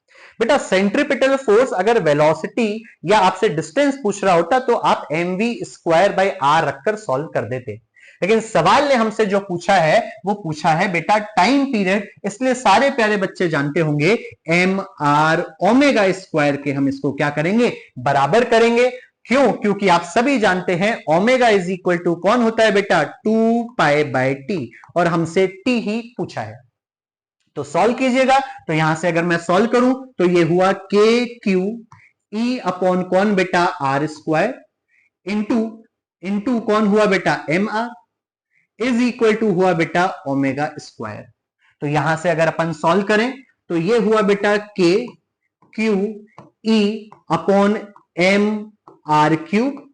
बेटा सेंट्रीपिटल फोर्स अगर वेलोसिटी या आपसे डिस्टेंस पूछ रहा होता तो आप mv स्क्वायर बाय r रखकर सॉल्व कर देते, लेकिन सवाल ने हमसे जो पूछा है वो पूछा है बेटा टाइम पीरियड, इसलिए सारे प्यारे बच्चे जानते होंगे एम आर ओमेगा स्क्वायर के हम इसको क्या करेंगे, बराबर करेंगे। क्यों, क्योंकि आप सभी जानते हैं ओमेगा इज इक्वल टू कौन होता है बेटा 2π/t, और हमसे t ही पूछा है। तो सॉल्व कीजिएगा, तो यहां से अगर मैं सॉल्व करूं तो ये हुआ के क्यू ई अपॉन कौन बेटा आर स्क्वायर इंटू इंटू कौन हुआ बेटा M R is equal to हुआ बेटा ओमेगा स्क्वायर। तो यहां से अगर अपन सॉल्व करें तो ये हुआ बेटा K Q E upon M R cube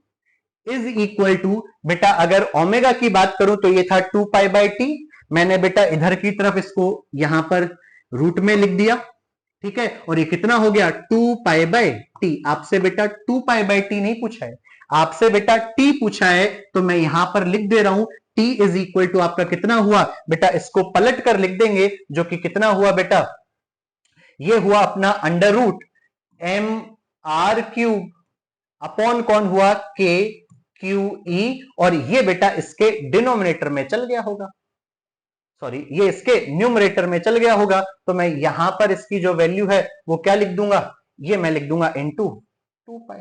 is equal to बेटा अगर ओमेगा की बात करूं तो ये था 2π/t, मैंने बेटा इधर की तरफ इसको यहां पर रूट में लिख दिया, ठीक है, और ये कितना हो गया 2π/t। आपसे बेटा 2π/t नहीं पूछा है, आपसे बेटा t पूछा है, तो मैं यहां पर लिख दे रहा हूं t इज इक्वल टू आपका कितना हुआ बेटा, इसको पलट कर लिख देंगे जो कि कितना हुआ बेटा, ये हुआ अपना under root M R cube upon कौन हुआ के क्यू ई, और ये बेटा इसके डिनोमिनेटर में चल गया होगा, सॉरी ये इसके न्यूमरेटर में चल गया होगा। तो मैं यहां पर इसकी जो वैल्यू है वो क्या लिख दूंगा, ये मैं लिख दूंगा इनटू 2 पाई।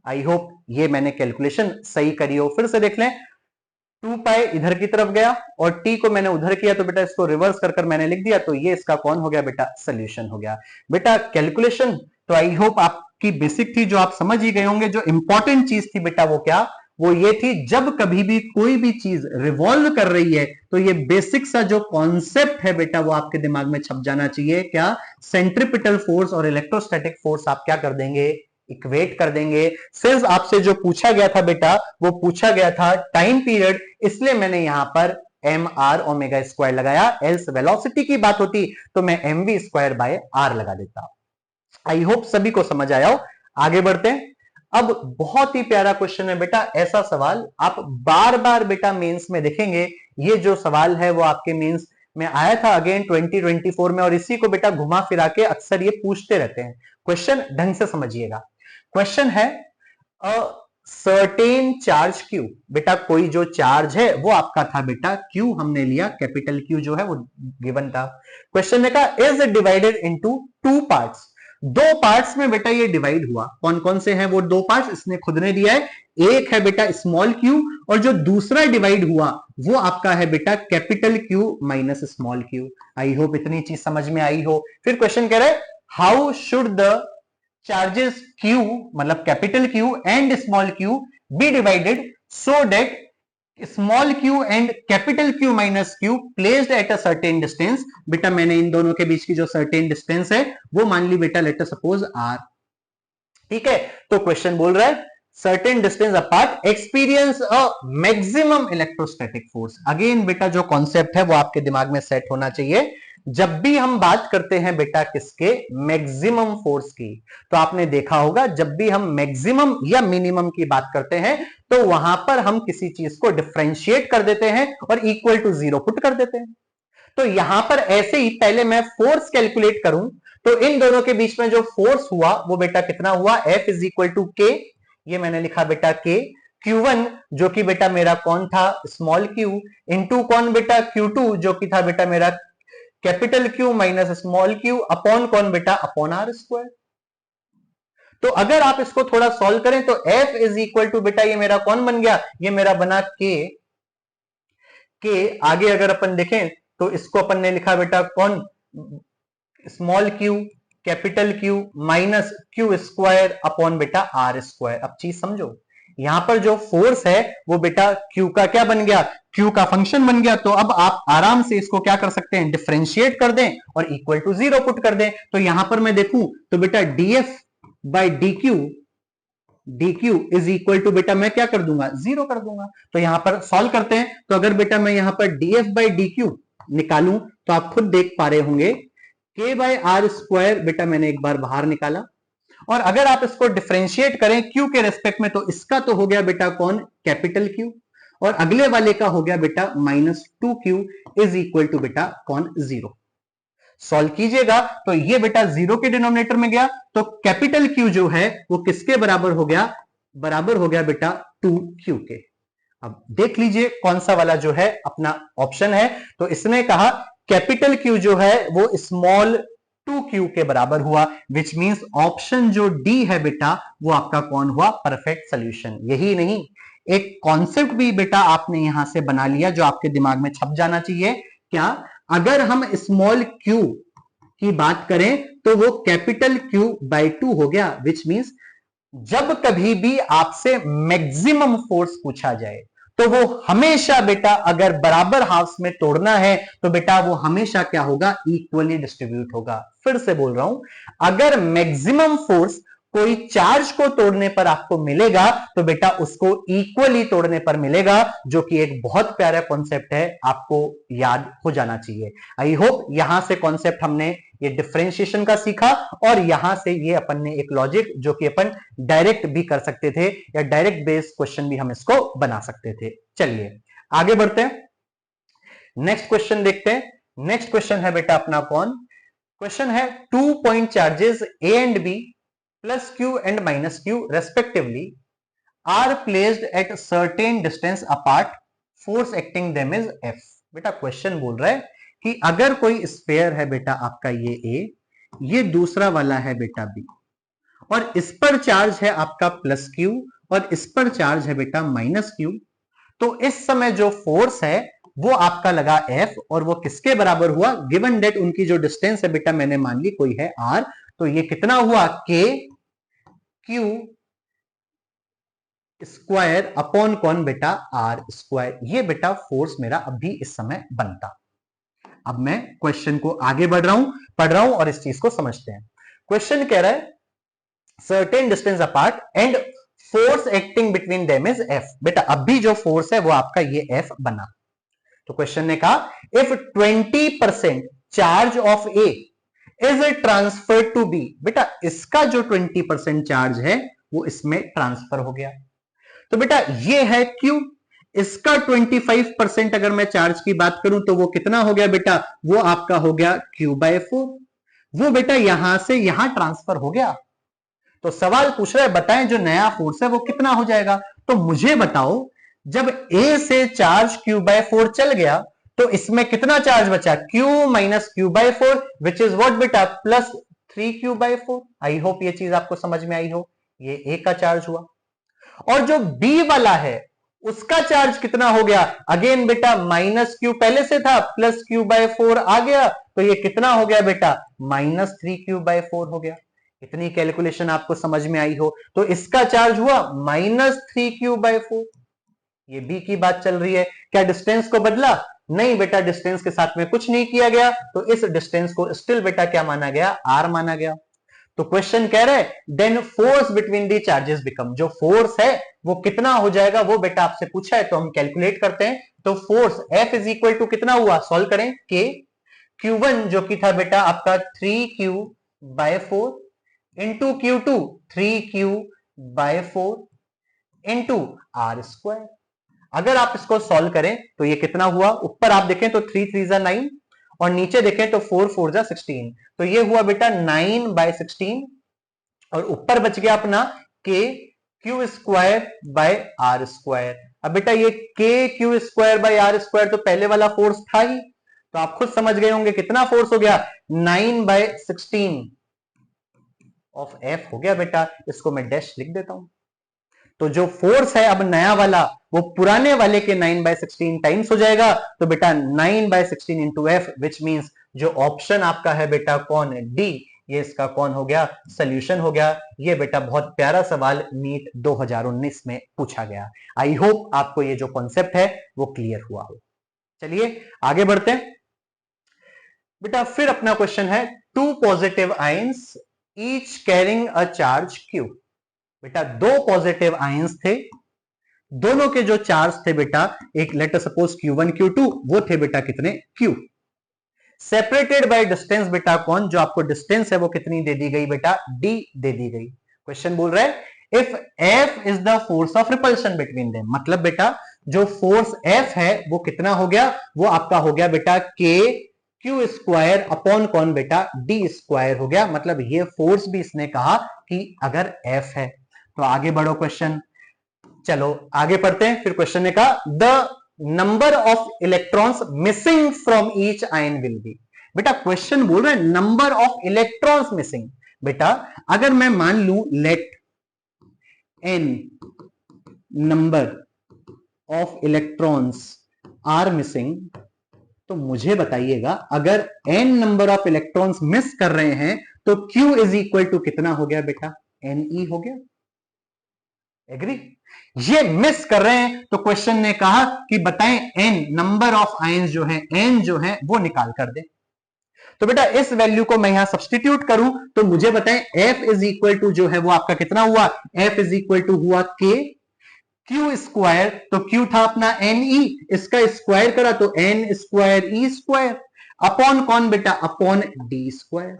आई होप ये मैंने कैलकुलेशन सही करी हो। फिर से देख लें, 2 पाई इधर की तरफ गया और टी को मैंने उधर किया, तो बेटा इसको रिवर्स कर मैंने लिख दिया, तो ये इसका कौन हो गया बेटा, सोल्यूशन हो गया। बेटा कैलकुलेशन तो आई होप आपकी बेसिक थी, जो आप समझ ही गए होंगे। जो इंपॉर्टेंट चीज थी बेटा वो क्या, वो ये थी, जब कभी भी कोई भी चीज रिवॉल्व कर रही है तो ये बेसिक सा जो कॉन्सेप्ट है बेटा वो आपके दिमाग में छप जाना चाहिए। क्या, सेंट्रीपिटल फोर्स और इलेक्ट्रोस्टैटिक फोर्स आप क्या कर देंगे, इक्वेट कर देंगे। सिर्फ आपसे जो पूछा गया था बेटा वो पूछा गया था टाइम पीरियड, इसलिए मैंने यहां पर एम आर ओमेगा स्क्वायर लगाया। एल्स वेलोसिटी की बात होती तो मैं M V square by R लगा देता। आई होप सभी को समझ आया हो। आगे बढ़ते हैं। अब बहुत ही प्यारा क्वेश्चन है बेटा, ऐसा सवाल आप बार बार बेटा मेंस में देखेंगे। ये जो सवाल है वो आपके मेंस में आया था अगेन 2024 में, और इसी को बेटा घुमा फिरा के अक्सर ये पूछते रहते हैं। क्वेश्चन ढंग से समझिएगा। क्वेश्चन है अ सर्टेन चार्ज क्यू, बेटा कोई जो चार्ज है वो आपका था बेटा क्यू, हमने लिया कैपिटल क्यू जो है वो गिवन था। क्वेश्चन ने कहा is divided into 2 parts, 2 parts में बेटा ये डिवाइड हुआ। कौन कौन से हैं वो 2 पार्ट्स, इसने खुद ने दिया है। एक है बेटा स्मॉल क्यू, और जो दूसरा डिवाइड हुआ वो आपका है बेटा capital Q minus small Q. I hope इतनी चीज समझ में आई हो। फिर क्वेश्चन कह रहा है how should the charges Q मतलब capital Q and small q be divided so that small q and capital Q minus q placed at a certain distance. बेटा मैंने इन दोनों के बीच की जो सर्टेन डिस्टेंस है वो मान ली बेटा, लेट अस सपोज r। ठीक है, तो क्वेश्चन बोल रहा है certain distance apart experience a maximum electrostatic force. Again बेटा जो कॉन्सेप्ट है वो आपके दिमाग में सेट होना चाहिए। जब भी हम बात करते हैं बेटा किसके, मैक्सिमम फोर्स की, तो आपने देखा होगा जब भी हम मैक्सिमम या मिनिमम की बात करते हैं तो वहां पर हम किसी चीज को डिफरेंशिएट कर देते हैं और इक्वल टू 0 पुट कर देते हैं। तो यहां पर ऐसे ही पहले मैं फोर्स कैलकुलेट करूं तो इन दोनों के बीच में जो फोर्स हुआ वो बेटा कितना हुआ, F इज इक्वल टू के, ये मैंने लिखा बेटा के, Q1 जो कि बेटा मेरा कौन था, स्मॉल q, इंटू कौन बेटा Q2 जो कि था बेटा मेरा capital Q minus small q, upon कौन बेटा, अपॉन आर स्क्वायर। तो अगर आप इसको थोड़ा सॉल्व करें तो F इज इक्वल टू बेटा ये मेरा कौन बन गया, ये मेरा बना के आगे अगर अपन देखें तो इसको अपन ने लिखा बेटा कौन, small q capital Q minus Q square upon बेटा आर स्क्वायर। अब चीज समझो, यहां पर जो फोर्स है वो बेटा Q का क्या बन गया, Q का फंक्शन बन गया। तो अब आप आराम से इसको क्या कर सकते हैं, डिफरेंशिएट कर दें और इक्वल टू 0 पुट कर दें। तो यहां पर मैं देखूं तो बेटा df by dq is equal to बेटा मैं क्या कर दूंगा, 0 कर दूंगा। तो यहां पर सॉल्व करते हैं, तो अगर बेटा मैं यहां पर df बाई dq निकालूं तो आप खुद देख पा रहे होंगे k बाय आर स्क्वायर बेटा मैंने एक बार बाहर निकाला, और अगर आप इसको डिफरेंशिएट करें Q के रेस्पेक्ट में तो इसका तो हो गया बेटा कौन, कैपिटल Q, और अगले वाले का हो गया बेटा minus 2Q is equal to बेटा कौन, 0। सॉल्व कीजिएगा तो ये बेटा 0 के डिनोमिनेटर में गया, तो कैपिटल Q जो है वो किसके बराबर हो गया, बराबर हो गया बेटा 2Q के। अब देख लीजिए कौन सा वाला जो है अपना ऑप्शन है। तो इसने कहा कैपिटल Q जो है वो स्मॉल 2Q के बराबर हुआ, विच मींस ऑप्शन जो डी है बेटा वो आपका कौन हुआ, परफेक्ट सॉल्यूशन। यही नहीं, एक कॉन्सेप्ट भी बेटा आपने यहां से बना लिया जो आपके दिमाग में छप जाना चाहिए। क्या, अगर हम स्मॉल q की बात करें तो वो कैपिटल Q बाई 2 हो गया, विच मींस जब कभी भी आपसे मैक्सिमम फोर्स पूछा जाए तो वो हमेशा बेटा अगर बराबर हाफ्स में तोड़ना है तो बेटा वो हमेशा क्या होगा, इक्वली डिस्ट्रीब्यूट होगा। फिर से बोल रहा हूं, अगर मैक्सिमम फोर्स कोई चार्ज को तोड़ने पर आपको मिलेगा तो बेटा उसको इक्वली तोड़ने पर मिलेगा, जो कि एक बहुत प्यारा कॉन्सेप्ट है, आपको याद हो जाना चाहिए। आई होप यहां से कॉन्सेप्ट हमने ये डिफरेंशिएशन का सीखा, और यहां से ये अपन ने एक लॉजिक जो कि अपन डायरेक्ट भी कर सकते थे या डायरेक्ट बेस्ड क्वेश्चन भी हम इसको बना सकते थे। चलिए आगे बढ़ते हैं, नेक्स्ट क्वेश्चन देखते हैं। नेक्स्ट क्वेश्चन है बेटा अपना कौन, क्वेश्चन है 2 point charges A and B plus Q and minus Q respectively are placed at certain distance apart, force acting them is F। बेटा क्वेश्चन बोल रहा है कि अगर कोई स्फीयर है बेटा आपका ये A, ये दूसरा वाला है बेटा B, और इस पर चार्ज है आपका प्लस Q और इस पर चार्ज है बेटा माइनस Q, तो इस समय जो फोर्स है वो आपका लगा F और वो किसके बराबर हुआ, गिवन डेट उनकी जो डिस्टेंस है बेटा मैंने मान ली कोई है R, तो ये कितना हुआ K Q स्क्वायर अपॉन कौन बेटा आर स्क्वायर। ये बेटा फोर्स मेरा अभी इस समय बनता। अब मैं क्वेश्चन को आगे बढ़ रहा हूं, पढ़ रहा हूं और इस चीज को समझते हैं। क्वेश्चन कह रहा है certain distance apart and force acting between them is F. बेटा अभी जो फोर्स है वो आपका ये एफ बना। तो क्वेश्चन ने कहा if 20% charge of A is transfer to B. बेटा इसका जो 20% चार्ज है वो इसमें ट्रांसफर हो गया। तो बेटा ये है Q, इसका 25% अगर मैं चार्ज की बात करूं तो वो कितना हो गया बेटा, वो आपका हो गया Q/4। वो बेटा यहां से यहां ट्रांसफर हो गया। तो सवाल पूछ रहा है बताएं जो नया फोर्स है वो कितना हो जाएगा। तो मुझे बताओ जब A से चार्ज Q/4 चल गया तो इसमें कितना चार्ज बचा, Q minus Q/4 which is what बेटा प्लस 3Q/4। आई होप ये चीज आपको समझ में आई हो। ये A का चार्ज हुआ और जो B वाला है उसका चार्ज कितना हो गया, अगेन बेटा माइनस Q पहले से था प्लस Q/4 आ गया, तो ये कितना हो गया बेटा माइनस 3Q/4 हो गया। इतनी कैलकुलेशन आपको समझ में आई हो। तो इसका चार्ज हुआ माइनस 3Q/4। ये B की बात चल रही है। क्या डिस्टेंस को बदला, नहीं बेटा डिस्टेंस के साथ में कुछ नहीं किया गया, तो इस डिस्टेंस को स्टिल बेटा क्या माना गया, R माना गया। तो क्वेश्चन कह रहे हैं then force between the charges become, जो फोर्स है वो कितना हो जाएगा, वो बेटा आपसे पूछा है तो हम कैलकुलेट करते हैं। तो force F is equal to कितना हुआ, सॉल्व करें, K Q1 जो कि था बेटा आपका 3Q/4 into Q2 3Q/4 into R square. अगर आप इसको सॉल्व करें तो ये कितना हुआ, ऊपर आप देखें तो 3 3 जा 9 और नीचे देखें तो 4 4 जा 16, तो ये हुआ बेटा 9/16 और ऊपर बच गया अपना K Q²/R²। अब बेटा ये K Q²/R² तो पहले वाला फोर्स था ही, तो आप खुद समझ गए होंगे कितना फोर्स हो गया, 9/16 ऑफ F हो गया बेटा। इसको मैं डैश लिख देता हूं। तो जो फोर्स है अब नया वाला वो पुराने वाले के 9/16 टाइम्स हो जाएगा, तो बेटा 9/16 इंटू F विच मींस जो ऑप्शन आपका है बेटा कौन है, डी, ये इसका कौन हो गया, सोल्यूशन हो गया। ये बेटा बहुत प्यारा सवाल नीट 2019 में पूछा गया। आई होप आपको ये जो कॉन्सेप्ट है वो क्लियर हुआ हो। चलिए आगे बढ़ते हैं बेटा। फिर अपना क्वेश्चन है two positive ions each carrying a charge Q। बेटा दो पॉजिटिव आयंस थे, दोनों के जो चार्ज थे बेटा, एक let us suppose Q1 Q2, वो थे बेटा कितने Q, सेपरेटेड बाय डिस्टेंस बेटा कौन, जो आपको डिस्टेंस है वो कितनी दे दी गई बेटा, D दे दी गई। क्वेश्चन बोल रहा है if F is the force of repulsion between them, मतलब बेटा जो फोर्स F है वो कितना हो गया, वो आपका हो गया बेटा K Q² अपॉन कौन बेटा D² हो गया। मतलब ये फोर्स भी इसने कहा कि अगर F है। तो आगे बढ़ो क्वेश्चन, चलो आगे पढ़ते हैं। फिर क्वेश्चन ने कहा the number of electrons missing from each ion will be. बेटा क्वेश्चन बोल रहा है नंबर ऑफ इलेक्ट्रॉन्स मिसिंग। बेटा अगर मैं मान लू let n number of electrons are missing, तो मुझे बताइएगा अगर n number of electrons miss कर रहे हैं तो Q इज इक्वल टू कितना हो गया बेटा, Ne हो गया। एग्री, ये मिस कर रहे हैं तो क्वेश्चन ने कहा कि बताएं n नंबर ऑफ आयंस जो है, n जो है वो निकाल कर दे। तो बेटा इस वैल्यू को मैं यहां सब्सटीट्यूट करूं तो मुझे बताएं F इज इक्वल टू जो है वो आपका कितना हुआ, F इज इक्वल टू हुआ K Q², तो Q था अपना Ne, इसका स्क्वायर करा तो N² E² अपॉन कौन बेटा, अपॉन D²।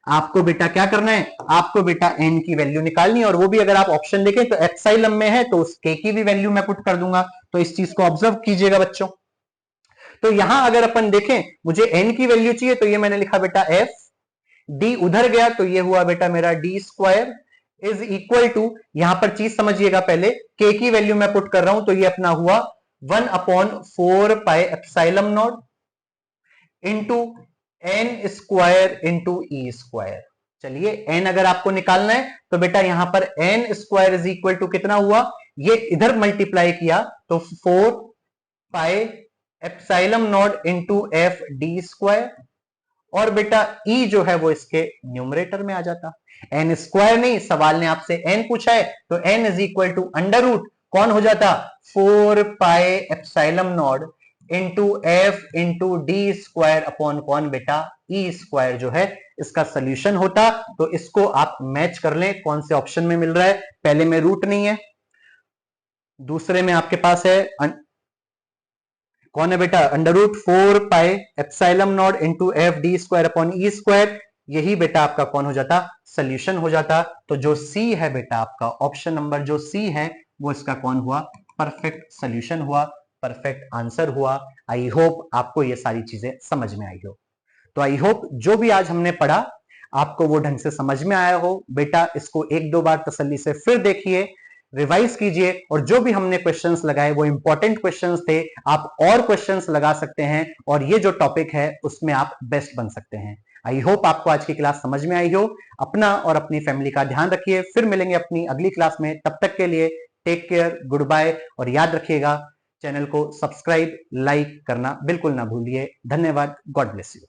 आपको बेटा क्या करना है, आपको बेटा n की वैल्यू निकालनी है, और वो भी अगर आप ऑप्शन देखें तो एप्सिलॉन में है तो उस k की भी वैल्यू मैं पुट कर दूंगा। तो इस चीज को ऑब्जर्व कीजिएगा बच्चों। तो यहां अगर अपन देखें मुझे n की वैल्यू चाहिए तो ये मैंने लिखा बेटा f, डी उधर गया तो ये हुआ बेटा मेरा D square is equal to, यहां पर चीज समझिएगा पहले, के की वैल्यू मैं पुट कर रहा हूं तो ये अपना हुआ 1/4 pi epsilon naught into N square into E square. चलिए एन अगर आपको निकालना है तो बेटा यहां पर N square is equal to कितना हुआ, ये इधर मल्टीप्लाई किया तो 4 pi epsilon naught into F D square, और बेटा ई जो है वो इसके न्यूमरेटर में आ जाता। एन स्क्वायर नहीं, सवाल ने आपसे एन पूछा है तो N is equal to under root कौन हो जाता, 4 pi epsilon naught into F into D square upon कौन बेटा ई स्क्वायर जो है इसका सोल्यूशन होता। तो इसको आप मैच कर लें कौन से ऑप्शन में मिल रहा है, पहले में रूट नहीं है, दूसरे में आपके पास है कौन है बेटा under root 4 pi epsilon naught into F D square upon E square, यही बेटा आपका कौन हो जाता, सोल्यूशन हो जाता। तो जो सी है बेटा आपका ऑप्शन नंबर जो सी है वो इसका कौन हुआ, परफेक्ट सोल्यूशन हुआ, परफेक्ट आंसर हुआ। आई होप आपको ये सारी चीजें समझ में आई हो। तो आई होप जो भी आज हमने पढ़ा आपको वो ढंग से समझ में आया हो। बेटा इसको एक दो बार तसल्ली से फिर देखिए, रिवाइज कीजिए, और जो भी हमने क्वेश्चंस लगाए वो इंपॉर्टेंट क्वेश्चंस थे, आप और क्वेश्चंस लगा सकते हैं और ये जो टॉपिक है उसमें आप बेस्ट बन सकते हैं। आई होप आपको आज की क्लास समझ में आई हो। अपना और अपनी फैमिली का ध्यान रखिए, फिर मिलेंगे अपनी अगली क्लास में, तब तक के लिए टेक केयर, गुड बाय, और याद रखिएगा चैनल को सब्सक्राइब लाइक करना बिल्कुल ना भूलिए। धन्यवाद, गॉड ब्लेस यू।